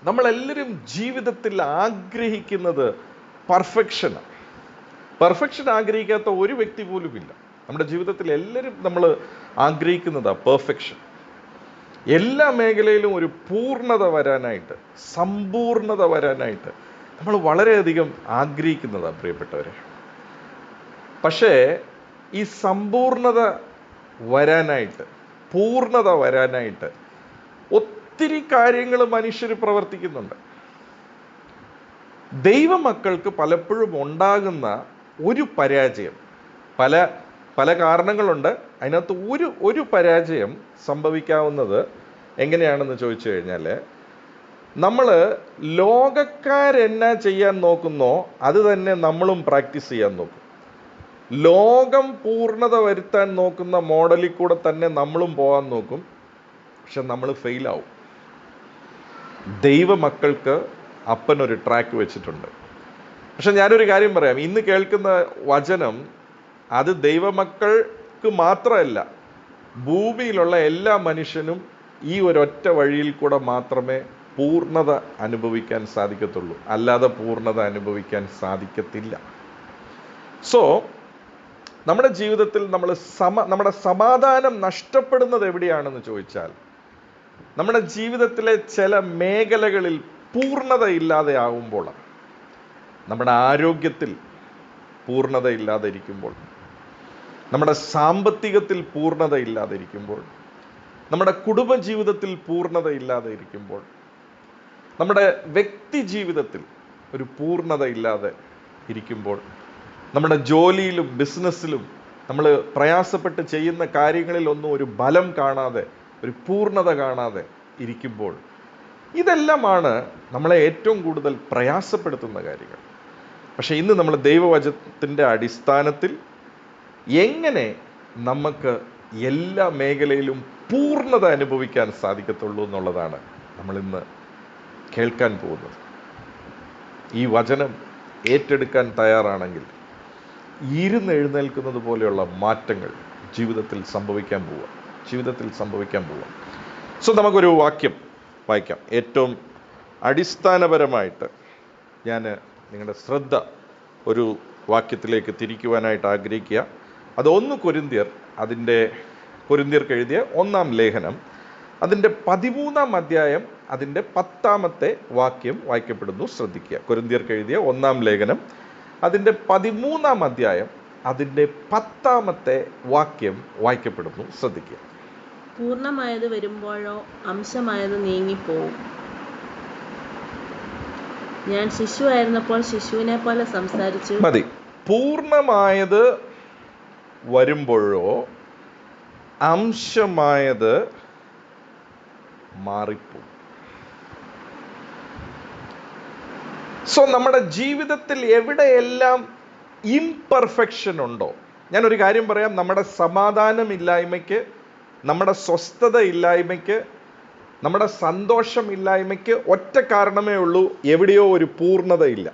നമ്മളെല്ലാവരും ജീവിതത്തിൽ ആഗ്രഹിക്കുന്നത് പെർഫെക്ഷനാണ്. പെർഫെക്ഷൻ ആഗ്രഹിക്കാത്ത ഒരു വ്യക്തി പോലും ഇല്ല. നമ്മുടെ ജീവിതത്തിൽ എല്ലാവരും നമ്മൾ ആഗ്രഹിക്കുന്നതാണ് പെർഫെക്ഷൻ. എല്ലാ മേഖലയിലും ഒരു പൂർണ്ണത വരാനായിട്ട്, സമ്പൂർണത വരാനായിട്ട് നമ്മൾ വളരെയധികം ആഗ്രഹിക്കുന്നതാണ് പ്രിയപ്പെട്ടവരെ. പക്ഷേ ഈ സമ്പൂർണത വരാനായിട്ട്, പൂർണ്ണത വരാനായിട്ട് ഒത്തിരി കാര്യങ്ങൾ മനുഷ്യർ പ്രവർത്തിക്കുന്നുണ്ട്. ദൈവമക്കൾക്ക് പലപ്പോഴും ഉണ്ടാകുന്ന ഒരു പരാജയം, പല പല കാരണങ്ങളുണ്ട്. അതിനകത്ത് ഒരു പരാജയം സംഭവിക്കാവുന്നത് എങ്ങനെയാണെന്ന് ചോദിച്ചു കഴിഞ്ഞാൽ, നമ്മൾ ലോകക്കാരെന്നാ ചെയ്യാൻ നോക്കുന്നോ അത് തന്നെ നമ്മളും പ്രാക്ടീസ് ചെയ്യാൻ നോക്കും. ലോകം പൂർണ്ണത വരുത്താൻ നോക്കുന്ന മോഡലിൽ കൂടെ തന്നെ നമ്മളും പോകാൻ നോക്കും. പക്ഷെ നമ്മൾ ഫെയിലാവും. ദൈവമക്കൾക്ക് അപ്പനൊരു ട്രാക്ക് വെച്ചിട്ടുണ്ട്. പക്ഷെ ഞാനൊരു കാര്യം പറയാം, ഇന്ന് കേൾക്കുന്ന വചനം അത് ദൈവമക്കൾക്ക് മാത്രമല്ല, ഭൂമിയിലുള്ള എല്ലാ മനുഷ്യനും ഈ ഒരൊറ്റ വഴിയിൽ കൂടെ മാത്രമേ പൂർണ്ണത അനുഭവിക്കാൻ സാധിക്കത്തുള്ളൂ. അല്ലാതെ പൂർണ്ണത അനുഭവിക്കാൻ സാധിക്കത്തില്ല. സോ നമ്മുടെ ജീവിതത്തിൽ നമ്മുടെ സമാധാനം നഷ്ടപ്പെടുന്നത് എവിടെയാണെന്ന് ചോദിച്ചാൽ, നമ്മുടെ ജീവിതത്തിലെ ചില മേഖലകളിൽ പൂർണ്ണത ഇല്ലാതെ ആകുമ്പോഴാണ്. നമ്മുടെ ആരോഗ്യത്തിൽ പൂർണ്ണത ഇല്ലാതെ ഇരിക്കുമ്പോൾ, നമ്മുടെ സാമ്പത്തികത്തിൽ പൂർണ്ണത ഇല്ലാതെ ഇരിക്കുമ്പോൾ, നമ്മുടെ കുടുംബജീവിതത്തിൽ പൂർണ്ണത ഇല്ലാതെ ഇരിക്കുമ്പോൾ, നമ്മുടെ വ്യക്തി ജീവിതത്തിൽ ഒരു പൂർണ്ണത ഇല്ലാതെ ഇരിക്കുമ്പോൾ, നമ്മുടെ ജോലിയിലും ബിസിനസ്സിലും നമ്മൾ പ്രയാസപ്പെട്ട് ചെയ്യുന്ന കാര്യങ്ങളിലൊന്നും ഒരു ബലം കാണാതെ, ഒരു പൂർണ്ണത കാണാതെ ഇരിക്കുമ്പോൾ, ഇതെല്ലാമാണ് നമ്മളെ ഏറ്റവും കൂടുതൽ പ്രയാസപ്പെടുത്തുന്ന കാര്യങ്ങൾ. പക്ഷെ ഇന്ന് നമ്മൾ ദൈവവചനത്തിൻ്റെ അടിസ്ഥാനത്തിൽ എങ്ങനെ നമുക്ക് എല്ലാ മേഖലയിലും പൂർണ്ണത അനുഭവിക്കാൻ സാധിക്കത്തുള്ളൂ എന്നുള്ളതാണ് നമ്മളിന്ന് കേൾക്കാൻ പോകുന്നത്. ഈ വചനം ഏറ്റെടുക്കാൻ തയ്യാറാണെങ്കിൽ ഇരുന്നെഴുന്നേൽക്കുന്നത് പോലെയുള്ള മാറ്റങ്ങൾ ജീവിതത്തിൽ സംഭവിക്കാൻ പോവുക. സോ നമുക്കൊരു വാക്യം വായിക്കാം. ഏറ്റവും അടിസ്ഥാനപരമായിട്ട് ഞാൻ നിങ്ങളുടെ ശ്രദ്ധ ഒരു വാക്യത്തിലേക്ക് തിരിക്കുവാനായിട്ട് ആഗ്രഹിക്കുക. അത് 1 കൊരിന്ത്യർ, കൊരിന്ത്യർക്ക് എഴുതിയ 1-ാം ലേഖനം, അതിൻ്റെ 13-ാം അധ്യായം, അതിൻ്റെ 10-ാമത്തെ വാക്യം വായിക്കപ്പെടുന്നു. ശ്രദ്ധിക്കുക. കൊരിന്ത്യർക്ക് എഴുതിയ 1-ാം ലേഖനം, അതിൻ്റെ 13-ാം അധ്യായം, അതിൻ്റെ 10-ാമത്തെ വാക്യം വായിക്കപ്പെടുന്നു. ശ്രദ്ധിക്കുക. പൂർണ്ണമായത് വരുമ്പോഴോ അംശമായത് നീങ്ങിപ്പോവും. ഞാൻ ശിശുവായിരുന്നപ്പോൾ ശിശുവിനെ പോലെ സംസാരിച്ചു. മതി. പൂർണ്ണമായത് വരുമ്പോഴോ അംശമായത് മാറിപ്പോവും. സോ നമ്മുടെ ജീവിതത്തിൽ എവിടെയെല്ലാം ഇംപെർഫെക്ഷൻ ഉണ്ടോ, ഞാനൊരു കാര്യം പറയാം, നമ്മുടെ സമാധാനമില്ലായ്മയ്ക്ക്, നമ്മുടെ സ്വസ്ഥത ഇല്ലായ്മയ്ക്ക്, നമ്മുടെ സന്തോഷമില്ലായ്മയ്ക്ക് ഒറ്റ കാരണമേ ഉള്ളൂ, എവിടെയോ ഒരു പൂർണ്ണതയില്ല.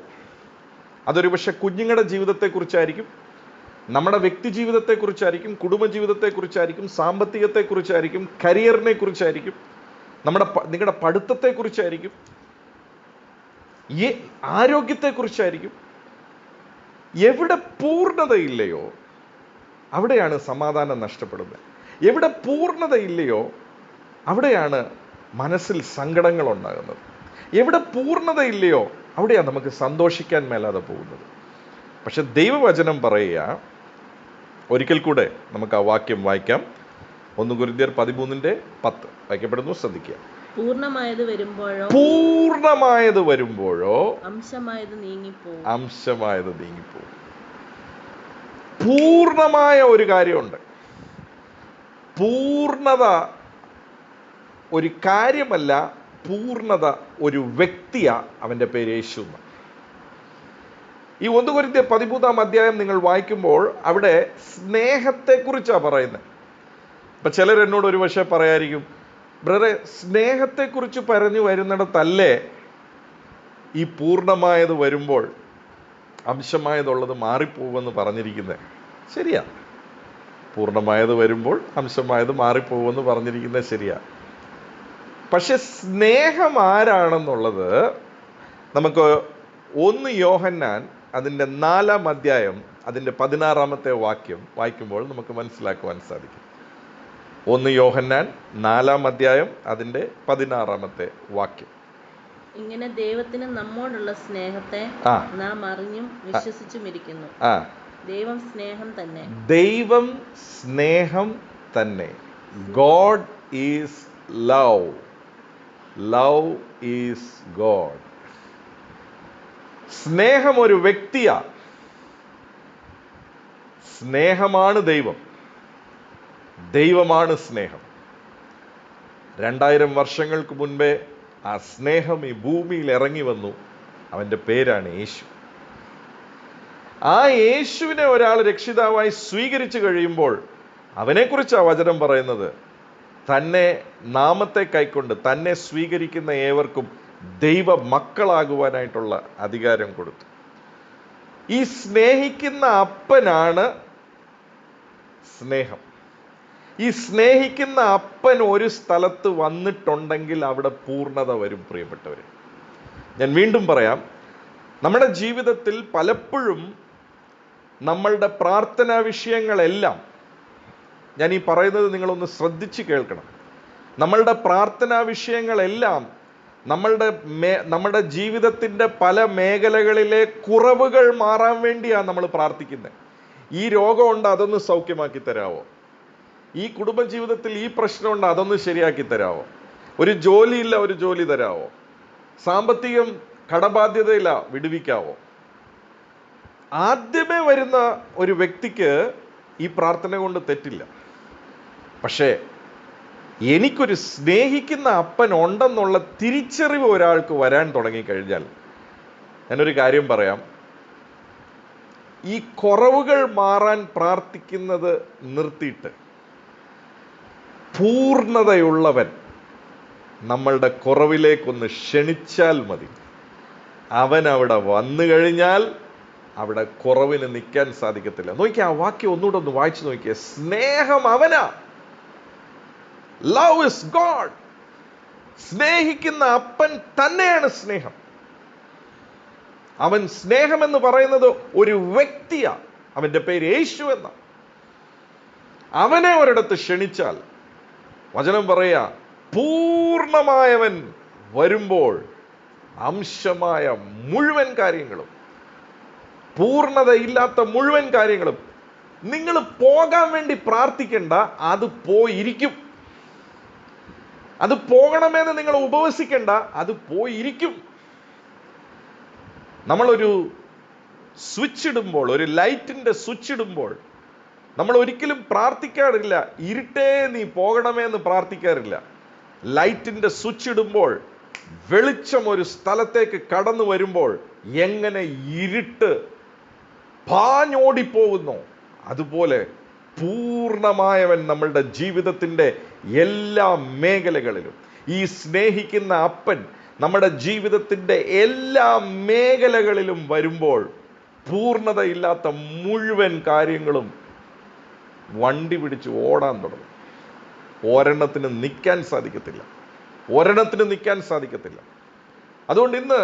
അതൊരു പക്ഷെ കുഞ്ഞുങ്ങളുടെ ജീവിതത്തെക്കുറിച്ചായിരിക്കും, നമ്മുടെ വ്യക്തി ജീവിതത്തെക്കുറിച്ചായിരിക്കും, കുടുംബജീവിതത്തെക്കുറിച്ചായിരിക്കും, സാമ്പത്തികത്തെക്കുറിച്ചായിരിക്കും, കരിയറിനെ കുറിച്ചായിരിക്കും, നിങ്ങളുടെ പഠിത്തത്തെക്കുറിച്ചായിരിക്കും, ഈ ആരോഗ്യത്തെക്കുറിച്ചായിരിക്കും. എവിടെ പൂർണ്ണതയില്ലയോ അവിടെയാണ് സമാധാനം നഷ്ടപ്പെടുന്നത്. എവിടെ പൂർണ്ണതയില്ലയോ അവിടെയാണ് മനസ്സിൽ സങ്കടങ്ങൾ ഉണ്ടാകുന്നത്. എവിടെ പൂർണ്ണതയില്ലയോ അവിടെയാണ് നമുക്ക് സന്തോഷിക്കാൻ മേലാതെ പോകുന്നത്. പക്ഷെ ദൈവവചനം പറയുക, ഒരിക്കൽ കൂടെ നമുക്ക് ആ വാക്യം വായിക്കാം. 1 കൊരിന്ത്യർ 13:10 വായിക്കപ്പെടുന്നു. ശ്രദ്ധിക്കുക. പൂർണ്ണമായത് വരുമ്പോഴോ അംശമായത് നീങ്ങിപ്പോവും. പൂർണ്ണമായ ഒരു കാര്യമുണ്ട്. പൂർണ്ണത ഒരു കാര്യമല്ല, പൂർണ്ണത ഒരു വ്യക്തിയാ. അവൻ്റെ പേര് യേശു. ഈ 1 കൊരിന്ത്യർ 13-ാം അധ്യായം നിങ്ങൾ വായിക്കുമ്പോൾ അവിടെ സ്നേഹത്തെക്കുറിച്ചാണ് പറയുന്നത്. ഇപ്പം ചിലർ എന്നോട് ഒരു പക്ഷേ പറയായിരിക്കും, ബ്രദറെ, സ്നേഹത്തെക്കുറിച്ച് പറഞ്ഞു വരുന്നിടത്തല്ലേ ഈ പൂർണ്ണമായത് വരുമ്പോൾ അംശമായതുള്ളത് മാറിപ്പോകുമെന്ന് പറഞ്ഞിരിക്കുന്നത്? ശരിയാ, പൂർണ്ണമായത് വരുമ്പോൾ അംശമായത് മാറിപ്പോകുമെന്ന് പറഞ്ഞിരിക്കുന്നത് ശരിയാ. പക്ഷെ സ്നേഹം ആരാണെന്നുള്ളത് നമുക്ക് 1 യോഹന്നാൻ അതിൻ്റെ 4-ാം അധ്യായം അതിൻ്റെ 16-ാമത്തെ വാക്യം വായിക്കുമ്പോൾ നമുക്ക് മനസ്സിലാക്കുവാൻ സാധിക്കും. 1 യോഹന്നാൻ 4-ാം അധ്യായം അതിൻ്റെ 16-ാമത്തെ വാക്യം. ഇങ്ങനെ ദൈവത്തിന് നമ്മോടുള്ള സ്നേഹത്തെ ആ നാം അറിഞ്ഞും വിശ്വസിച്ചും ഇരിക്കുന്നു. ആ ദൈവം സ്നേഹം തന്നെ. ദൈവം സ്നേഹം തന്നെ. God is love. Love is God. സ്നേഹം ഒരു വ്യക്തിയാ. സ്നേഹമാണ് ദൈവം. ദൈവമാണ് സ്നേഹം. 2000 വർഷങ്ങൾക്ക് മുൻപേ ആ സ്നേഹം ഈ ഭൂമിയിൽ ഇറങ്ങി വന്നു. അവൻ്റെ പേരാണ് യേശു. ആ യേശുവിനെ ഒരാൾ രക്ഷിതാവായി സ്വീകരിച്ചു കഴിയുമ്പോൾ അവനെക്കുറിച്ചാണ് വചനം പറയുന്നത്. തന്നെ നാമത്തെ കൈക്കൊണ്ട് തന്നെ സ്വീകരിക്കുന്ന ഏവർക്കും ദൈവ മക്കളാകുവാനായിട്ടുള്ള അധികാരം കൊടുത്തു. ഈ സ്നേഹിക്കുന്ന അപ്പനാണ് സ്നേഹം. ഈ സ്നേഹിക്കുന്ന അപ്പൻ ഒരു സ്ഥലത്ത് വന്നിട്ടുണ്ടെങ്കിൽ അവിടെ പൂർണ്ണത വരും. പ്രിയപ്പെട്ടവരെ, ഞാൻ വീണ്ടും പറയാം, നമ്മുടെ ജീവിതത്തിൽ പലപ്പോഴും നമ്മളുടെ പ്രാർത്ഥനാ വിഷയങ്ങളെല്ലാം, ഞാൻ ഈ പറയുന്നത് നിങ്ങളൊന്ന് ശ്രദ്ധിച്ച് കേൾക്കണം, നമ്മളുടെ പ്രാർത്ഥനാ വിഷയങ്ങളെല്ലാം നമ്മളുടെ ജീവിതത്തിൻ്റെ പല മേഖലകളിലെ കുറവുകൾ മാറാൻ വേണ്ടിയാണ് നമ്മൾ പ്രാർത്ഥിക്കുന്നത്. ഈ രോഗമുണ്ട്, അതൊന്ന് സൗഖ്യമാക്കി തരാമോ? ഈ കുടുംബജീവിതത്തിൽ ഈ പ്രശ്നമുണ്ട്, അതൊന്ന് ശരിയാക്കി തരാമോ? ഒരു ജോലിയില്ല, ഒരു ജോലി തരാമോ? സാമ്പത്തികം കടബാധ്യതയില്ല, വിടുവിക്കാവോ? ആദ്യമേ വരുന്ന ഒരു വ്യക്തിക്ക് ഈ പ്രാർത്ഥന കൊണ്ട് തെറ്റില്ല. പക്ഷേ എനിക്കൊരു സ്നേഹിക്കുന്ന അപ്പൻ ഉണ്ടെന്നുള്ള തിരിച്ചറിവ് ഒരാൾക്ക് വരാൻ തുടങ്ങിക്കഴിഞ്ഞാൽ, ഞാനൊരു കാര്യം പറയാം, ഈ കുറവുകൾ മാറാൻ പ്രാർത്ഥിക്കുന്നത് നിർത്തിയിട്ട് പൂർണ്ണതയുള്ളവൻ നമ്മളുടെ കുറവിലേക്കൊന്ന് ക്ഷണിച്ചാൽ മതി. അവൻ അവിടെ വന്നു കഴിഞ്ഞാൽ അവിടെ കുറവിന് നിൽക്കാൻ സാധിക്കത്തില്ല. നോക്കിയാൽ ആ വാക്യം ഒന്നുകൂടെ ഒന്ന് വായിച്ചു നോക്കിയേ. സ്നേഹം അവനാ. Love is God. സ്നേഹിക്കുന്ന അപ്പൻ തന്നെയാണ് സ്നേഹം. അവൻ സ്നേഹം എന്ന് പറയുന്നത് ഒരു വ്യക്തിയാ. അവന്റെ പേര് യേശു എന്ന. അവനെ ഒരിടത്ത് ക്ഷണിച്ചാൽ വചനം പറയാ, പൂർണ്ണമായവൻ വരുമ്പോൾ അംശമായ മുഴുവൻ കാര്യങ്ങളും, പൂർണ്ണതയില്ലാത്ത മുഴുവൻ കാര്യങ്ങളും, നിങ്ങൾ പോകാൻ വേണ്ടി പ്രാർത്ഥിക്കേണ്ട, അത് പോയിരിക്കും. അത് പോകണമെന്ന് നിങ്ങൾ ഉപവസിക്കേണ്ട, അത് പോയിരിക്കും. നമ്മളൊരു സ്വിച്ച് ഇടുമ്പോൾ, ഒരു ലൈറ്റിന്റെ സ്വിച്ച് ഇടുമ്പോൾ നമ്മൾ ഒരിക്കലും പ്രാർത്ഥിക്കാറില്ല ഇരുട്ടേ നീ പോകണമേ എന്ന് പ്രാർത്ഥിക്കാറില്ല. ലൈറ്റിന്റെ സ്വിച്ച് ഇടുമ്പോൾ വെളിച്ചം ഒരു സ്ഥലത്തേക്ക് കടന്നു വരുമ്പോൾ എങ്ങനെ ഇരുട്ട് പാഞ്ഞോടിപ്പോകുന്നു, അതുപോലെ പൂർണ്ണമായവൻ നമ്മളുടെ ജീവിതത്തിൻ്റെ എല്ലാ മേഖലകളിലും, ഈ സ്നേഹിക്കുന്ന അപ്പൻ നമ്മുടെ ജീവിതത്തിൻ്റെ എല്ലാ മേഖലകളിലും വരുമ്പോൾ പൂർണ്ണതയില്ലാത്ത മുഴുവൻ കാര്യങ്ങളും വണ്ടി പിടിച്ച് ഓടാൻ തുടങ്ങും. ഒരെണ്ണത്തിന് നിൽക്കാൻ സാധിക്കത്തില്ല. അതുകൊണ്ട് ഇന്ന്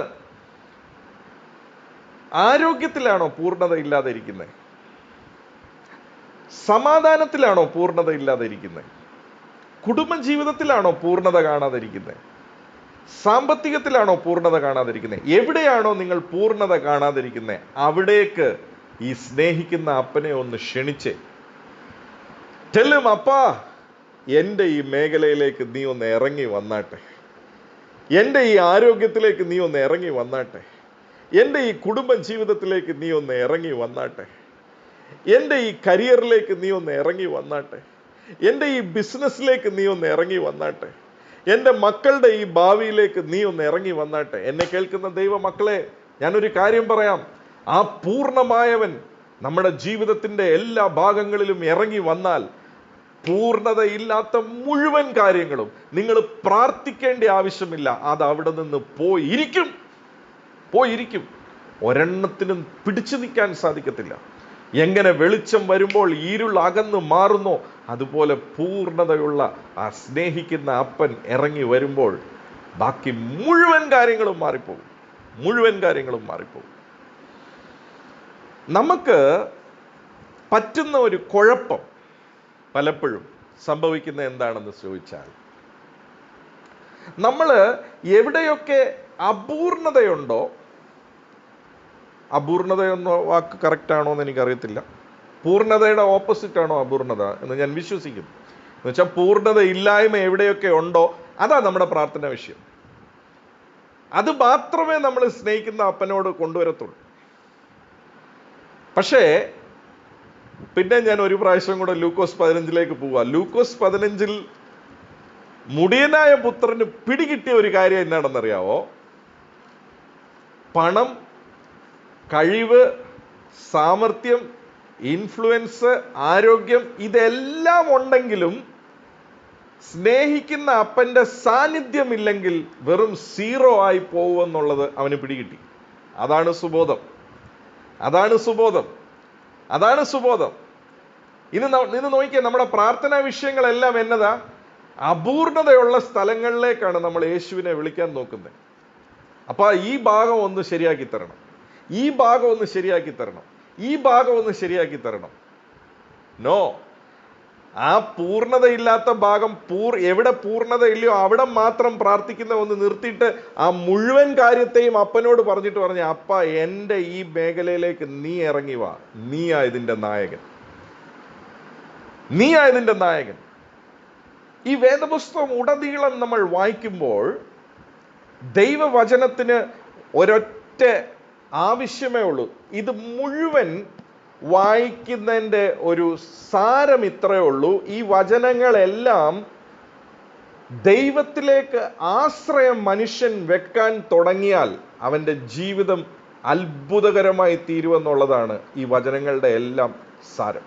ആരോഗ്യത്തിലാണോ പൂർണ്ണത ഇല്ലാതെ ഇരിക്കുന്നത്? സമാധാനത്തിലാണോ പൂർണ്ണത ഇല്ലാതെ ഇരിക്കുന്നത്? കുടുംബജീവിതത്തിലാണോ പൂർണ്ണത കാണാതെ ഇരിക്കുന്നത്? സാമ്പത്തികത്തിലാണോ പൂർണ്ണത കാണാതിരിക്കുന്നത്? എവിടെയാണോ നിങ്ങൾ പൂർണ്ണത കാണാതിരിക്കുന്നത്, അവിടേക്ക് ഈ സ്നേഹിക്കുന്ന അപ്പനെ ഒന്ന് ക്ഷണിച്ചേ. ചെല്ലും, അപ്പാ എൻ്റെ ഈ മേഖലയിലേക്ക് നീ ഒന്ന് ഇറങ്ങി വന്നാട്ടെ, എൻ്റെ ഈ ആരോഗ്യത്തിലേക്ക് നീ ഒന്ന് ഇറങ്ങി വന്നാട്ടെ, എൻ്റെ ഈ കുടുംബ ജീവിതത്തിലേക്ക് നീ ഒന്ന് ഇറങ്ങി വന്നാട്ടെ, എൻ്റെ ഈ കരിയറിലേക്ക് നീ ഒന്ന് ഇറങ്ങി വന്നാട്ടെ, എൻ്റെ ഈ ബിസിനസ്സിലേക്ക് നീ ഒന്ന് ഇറങ്ങി വന്നാട്ടെ, എൻ്റെ മക്കളുടെ ഈ ഭാവിയിലേക്ക് നീ ഒന്ന് ഇറങ്ങി വന്നാട്ടെ. എന്നെ കേൾക്കുന്ന ദൈവ മക്കളെ, ഞാനൊരു കാര്യം പറയാം. ആ പൂർണ്ണമായവൻ നമ്മുടെ ജീവിതത്തിൻ്റെ എല്ലാ ഭാഗങ്ങളിലും ഇറങ്ങി വന്നാൽ പൂർണ്ണതയില്ലാത്ത മുഴുവൻ കാര്യങ്ങളും നിങ്ങൾ പ്രാർത്ഥിക്കേണ്ട ആവശ്യമില്ല, അത് അവിടെ നിന്ന് പോയിരിക്കും. ഒരെണ്ണത്തിനും പിടിച്ചു നിൽക്കാൻ സാധിക്കത്തില്ല. എങ്ങനെ വെളിച്ചം വരുമ്പോൾ ഇരുൾ അകന്ന് മാറുന്നോ അതുപോലെ പൂർണ്ണതയുള്ള ആ സ്നേഹിക്കുന്ന അപ്പൻ ഇറങ്ങി വരുമ്പോൾ ബാക്കി മുഴുവൻ കാര്യങ്ങളും മാറിപ്പോകും. മുഴുവൻ കാര്യങ്ങളും മാറിപ്പോകും. നമുക്ക് പറ്റുന്ന ഒരു കുഴപ്പം പലപ്പോഴും സംഭവിക്കുന്ന എന്താണെന്ന് ചോദിച്ചാൽ, നമ്മൾ എവിടെയൊക്കെ അപൂർണതയുണ്ടോ, അപൂർണത എന്ന വാക്ക് കറക്റ്റ് ആണോ എന്ന് എനിക്കറിയത്തില്ല, പൂർണ്ണതയുടെ ഓപ്പോസിറ്റ് ആണോ അപൂർണത എന്ന് ഞാൻ വിശ്വസിക്കുന്നു. എന്ന് വെച്ചാൽ പൂർണ്ണത ഇല്ലായ്മ എവിടെയൊക്കെ ഉണ്ടോ അതാ നമ്മുടെ പ്രാർത്ഥന വിഷയം. അത് മാത്രമേ നമ്മൾ സ്നേഹിക്കുന്ന അപ്പനോട് കൊണ്ടുവരത്തുള്ളൂ. പക്ഷേ പിന്നെ ഞാൻ ഒരു പ്രാവശ്യം കൂടെ ലൂക്കോസ് 15 പോവുക. ലൂക്കോസ് 15 മുടിയനായ പുത്രന് പിടികിട്ടിയ ഒരു കാര്യം എന്നാണെന്നറിയാവോ? പണം, കഴിവ്, സാമർത്ഥ്യം, ഇൻഫ്ലുവൻസ്, ആരോഗ്യം ഇതെല്ലാം ഉണ്ടെങ്കിലും സ്നേഹിക്കുന്ന അപ്പന്റെ സാന്നിധ്യമില്ലെങ്കിൽ വെറും 0 ആയി പോകുമെന്നുള്ളത് അവന് പിടികിട്ടി. അതാണ് സുബോധം. അതാണ് സുബോധം. അതാണ് സുബോധം. ഇന്ന് നോക്കിയാൽ നമ്മുടെ പ്രാർത്ഥനാ വിഷയങ്ങളെല്ലാം എന്നതാ? അപൂർണതയുള്ള സ്ഥലങ്ങളിലേക്കാണ് നമ്മൾ യേശുവിനെ വിളിക്കാൻ നോക്കുന്നത്. അപ്പൊ ഈ ഭാഗം ഒന്ന് ശരിയാക്കി തരണം, ഈ ഭാഗം ഒന്ന് ശരിയാക്കി തരണം, ഈ ഭാഗം ഒന്ന് ശരിയാക്കി തരണം. നോ, ആ പൂർണ്ണതയില്ലാത്ത ഭാഗം എവിടെ പൂർണ്ണത ഇല്ലയോ അവിടെ മാത്രം പ്രാർത്ഥിക്കുന്ന ഒന്ന് നിർത്തിയിട്ട് ആ മുഴുവൻ കാര്യത്തെയും അപ്പനോട് പറഞ്ഞ അപ്പ, എൻ്റെ ഈ മേഖലയിലേക്ക് നീ ഇറങ്ങി വാ, നീയാ ഇതിൻ്റെ നായകൻ, നീയാ ഇതിൻ്റെ നായകൻ. ഈ വേദപുസ്തകം ഉടനീളം നമ്മൾ വായിക്കുമ്പോൾ ദൈവവചനത്തിന് ഒരൊറ്റ ആവശ്യമേ ഉള്ളൂ. ഇത് മുഴുവൻ വായിക്കുന്നതിൻ്റെ ഒരു സാരം ഇത്രയേ ഉള്ളൂ. ഈ വചനങ്ങളെല്ലാം ദൈവത്തിലേക്ക് ആശ്രയം മനുഷ്യൻ വെക്കാൻ തുടങ്ങിയാൽ അവൻ്റെ ജീവിതം അത്ഭുതകരമായി തീരുമെന്നുള്ളതാണ് ഈ വചനങ്ങളുടെ എല്ലാം സാരം.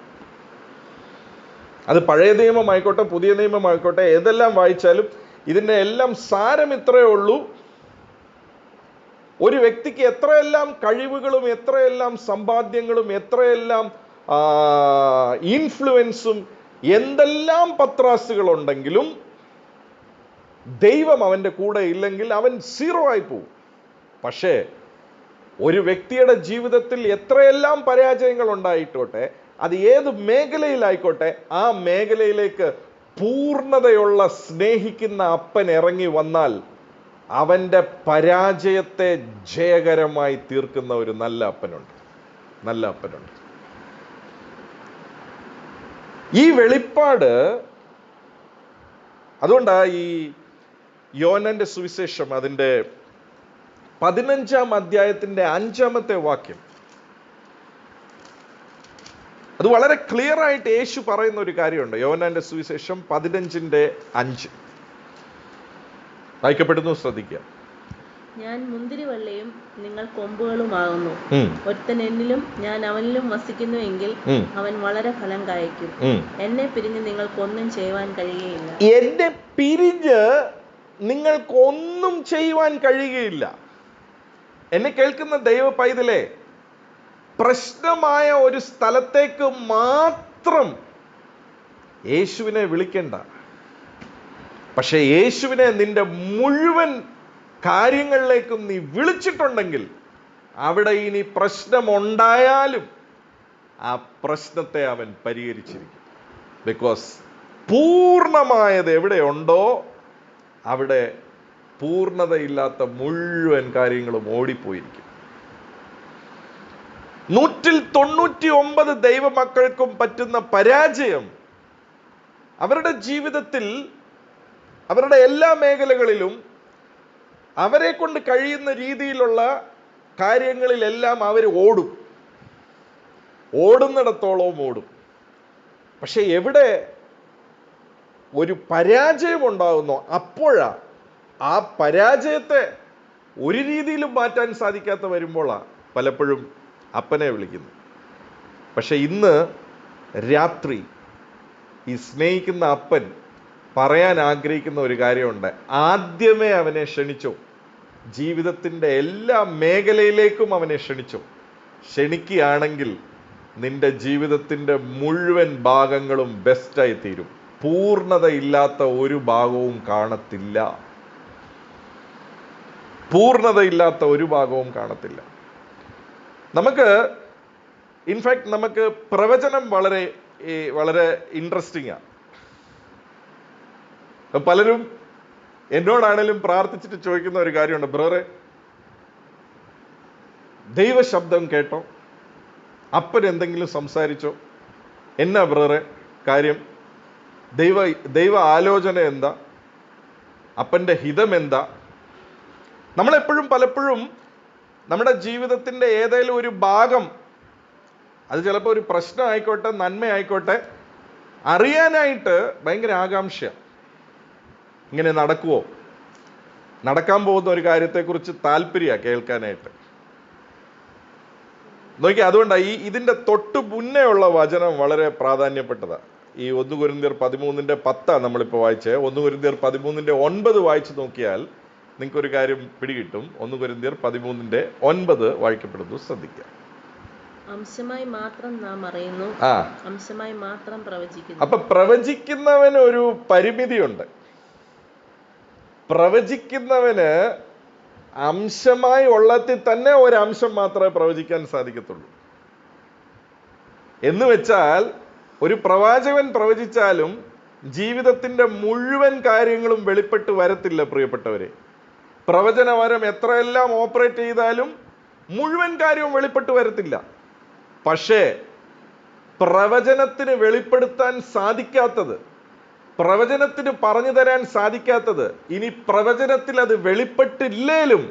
അത് പഴയ നിയമമായിക്കോട്ടെ പുതിയ നിയമമായിക്കോട്ടെ ഏതെല്ലാം വായിച്ചാലും ഇതിൻ്റെ എല്ലാം സാരം ഇത്രയേ ഉള്ളൂ. ഒരു വ്യക്തിക്ക് എത്രയെല്ലാം കഴിവുകളും എത്രയെല്ലാം സമ്പാദ്യങ്ങളും എത്രയെല്ലാം ഇൻഫ്ലുവൻസും എന്തെല്ലാം പത്രാസുകളുണ്ടെങ്കിലും ദൈവം അവൻ്റെ കൂടെ ഇല്ലെങ്കിൽ അവൻ 0 ആയി പോകും. പക്ഷേ ഒരു വ്യക്തിയുടെ ജീവിതത്തിൽ എത്രയെല്ലാം പരാജയങ്ങൾ ഉണ്ടായിക്കോട്ടെ, അത് ഏത് മേഖലയിലായിക്കോട്ടെ, ആ മേഖലയിലേക്ക് പൂർണ്ണതയുള്ള സ്നേഹിക്കുന്ന അപ്പൻ ഇറങ്ങി വന്നാൽ അവൻ്റെ പരാജയത്തെ ജയകരമായി തീർക്കുന്ന ഒരു നല്ല അപ്പനുണ്ട്, നല്ല അപ്പനുണ്ട്. ഈ വെളിപ്പാട് അതുകൊണ്ടാ ഈ യോഹന്നാന്റെ സുവിശേഷം അതിൻ്റെ 15-ാം അധ്യായത്തിന്റെ 5-ാമത്തെ വാക്യം, അത് വളരെ ക്ലിയർ ആയിട്ട് യേശു പറയുന്ന ഒരു കാര്യമുണ്ട്. യോഹന്നാന്റെ സുവിശേഷം 15:5 വായിക്കപ്പെടുന്നു, ശ്രദ്ധിക്കുക. ഞാൻ മുന്തിരിവള്ളിയും നിങ്ങൾ കൊമ്പുകളുമാകുന്നു. ഒരുത്തൻ എന്നിലും ഞാൻ അവനിലും വസിക്കുന്നുവെങ്കിൽ അവൻ വളരെ ഫലം കായ്ക്കും. എന്നെ പിരിഞ്ഞ് നിങ്ങൾക്കൊന്നും ചെയ്യുവാൻ കഴിയുകയില്ല. എന്നെ പിരിഞ്ഞ് നിങ്ങൾക്കൊന്നും ചെയ്യുവാൻ കഴിയുകയില്ല. എന്നെ കേൾക്കുന്ന ദൈവ പൈതലേ, പ്രശ്നമായ ഒരു സ്ഥലത്തേക്ക് മാത്രം യേശുവിനെ വിളിക്കണ്ട. പക്ഷെ യേശുവിനെ നിന്റെ മുഴുവൻ കാര്യങ്ങളിലേക്കും നീ വിളിച്ചിട്ടുണ്ടെങ്കിൽ അവിടെ ഇനി പ്രശ്നമുണ്ടായാലും ആ പ്രശ്നത്തെ അവൻ പരിഹരിച്ചിരിക്കും. ബിക്കോസ് പൂർണ്ണമായത് എവിടെയുണ്ടോ അവിടെ പൂർണ്ണതയില്ലാത്ത മുഴുവൻ കാര്യങ്ങളും ഓടിപ്പോയിരിക്കും. 199 ദൈവമക്കൾക്കും പറ്റുന്ന പരാജയം അവരുടെ ജീവിതത്തിൽ അവരുടെ എല്ലാ മേഖലകളിലും അവരെ കൊണ്ട് കഴിയുന്ന രീതിയിലുള്ള കാര്യങ്ങളിലെല്ലാം അവർ ഓടുന്നിടത്തോളവും ഓടും. പക്ഷെ എവിടെ ഒരു പരാജയം ഉണ്ടാകുന്നോ അപ്പോഴാ ആ പരാജയത്തെ ഒരു രീതിയിലും മാറ്റാൻ സാധിക്കാത്ത വരുമ്പോഴാണ് പലപ്പോഴും അപ്പനെ വിളിക്കുന്നത്. പക്ഷെ ഇന്ന് രാത്രി ഈ സ്നേഹിക്കുന്ന അപ്പൻ പറയാൻ ആഗ്രഹിക്കുന്ന ഒരു കാര്യമുണ്ട്. ആദ്യമേ അവനെ ക്ഷണിച്ചോ, ജീവിതത്തിൻ്റെ എല്ലാ മേഖലയിലേക്കും അവനെ ക്ഷണിച്ചോ. ക്ഷണിക്കുകയാണെങ്കിൽ നിന്റെ ജീവിതത്തിൻ്റെ മുഴുവൻ ഭാഗങ്ങളും ബെസ്റ്റായി തീരും. പൂർണ്ണതയില്ലാത്ത ഒരു ഭാഗവും കാണത്തില്ല. പൂർണ്ണതയില്ലാത്ത ഒരു ഭാഗവും കാണത്തില്ല. നമുക്ക് ഇൻഫാക്ട് നമുക്ക് പ്രവചനം വളരെ വളരെ ഇൻട്രസ്റ്റിംഗ് ആണ്. പലരും എന്നോടാണേലും പ്രാർത്ഥിച്ചിട്ട് ചോദിക്കുന്ന ഒരു കാര്യമുണ്ട്, ബ്രദറെ ദൈവശബ്ദം കേട്ടോ, അപ്പൻ എന്തെങ്കിലും സംസാരിച്ചോ, എന്നാ ബ്രദറെ കാര്യം, ദൈവ ആലോചന എന്താ, അപ്പൻ്റെ ഹിതം എന്താ? നമ്മളെപ്പോഴും പലപ്പോഴും നമ്മുടെ ജീവിതത്തിൻ്റെ ഏതെങ്കിലും ഒരു ഭാഗം, അത് ചിലപ്പോൾ ഒരു പ്രശ്നം ആയിക്കോട്ടെ നന്മ ആയിക്കോട്ടെ, അറിയാനായിട്ട് ഭയങ്കര ആകാംക്ഷ. ഇങ്ങനെ നടക്കുവോ, നടക്കാൻ പോകുന്ന ഒരു കാര്യത്തെക്കുറിച്ച് താല്പര്യമാണ് കേൾക്കാനായിട്ട്. നോക്കി, അതുകൊണ്ടാണ് ഇതിൻ്റെ തൊട്ട് മുന്നേ ഉള്ള വചനം വളരെ പ്രാധാന്യപ്പെട്ടതാണ്. ഈ 1 കൊരിന്ത്യർ 13:10 നമ്മളിപ്പോൾ വായിച്ചേ. 1 കൊരിന്ത്യർ 13:9 വായിച്ചു നോക്കിയാൽ നിങ്ങൾക്കൊരു കാര്യം പിടികിട്ടും. 1 കൊരിന്ത്യർ 13:9 വായിക്കപ്പെടുന്നു, ശ്രദ്ധിക്കുക. അംശമായി മാത്രം നാം അറിയുന്നു, അംശമായി മാത്രം പ്രവചിക്കുന്നു. അപ്പൊ പ്രവചിക്കുന്നവന് ഒരു പരിമിതിയുണ്ട്. പ്രവചിക്കുന്നവന് അംശമായി ഉള്ളത്തിൽ തന്നെ ഒരംശം മാത്രമേ പ്രവചിക്കാൻ സാധിക്കത്തുള്ളൂ. എന്ന് വെച്ചാൽ ഒരു പ്രവാചകൻ പ്രവചിച്ചാലും ജീവിതത്തിന്റെ മുഴുവൻ കാര്യങ്ങളും വെളിപ്പെട്ട് വരത്തില്ല പ്രിയപ്പെട്ടവരെ. പ്രവചനവരം എത്രയെല്ലാം ഓപ്പറേറ്റ് ചെയ്താലും മുഴുവൻ കാര്യവും വെളിപ്പെട്ട് വരത്തില്ല. പക്ഷേ പ്രവചനത്തിന് വെളിപ്പെടുത്താൻ സാധിക്കാത്തത്, പ്രവചനത്തിന് പറഞ്ഞു തരാൻ സാധിക്കാത്തത്, ഇനി പ്രവചനത്തിൽ അത് വെളിപ്പെട്ടില്ലേലും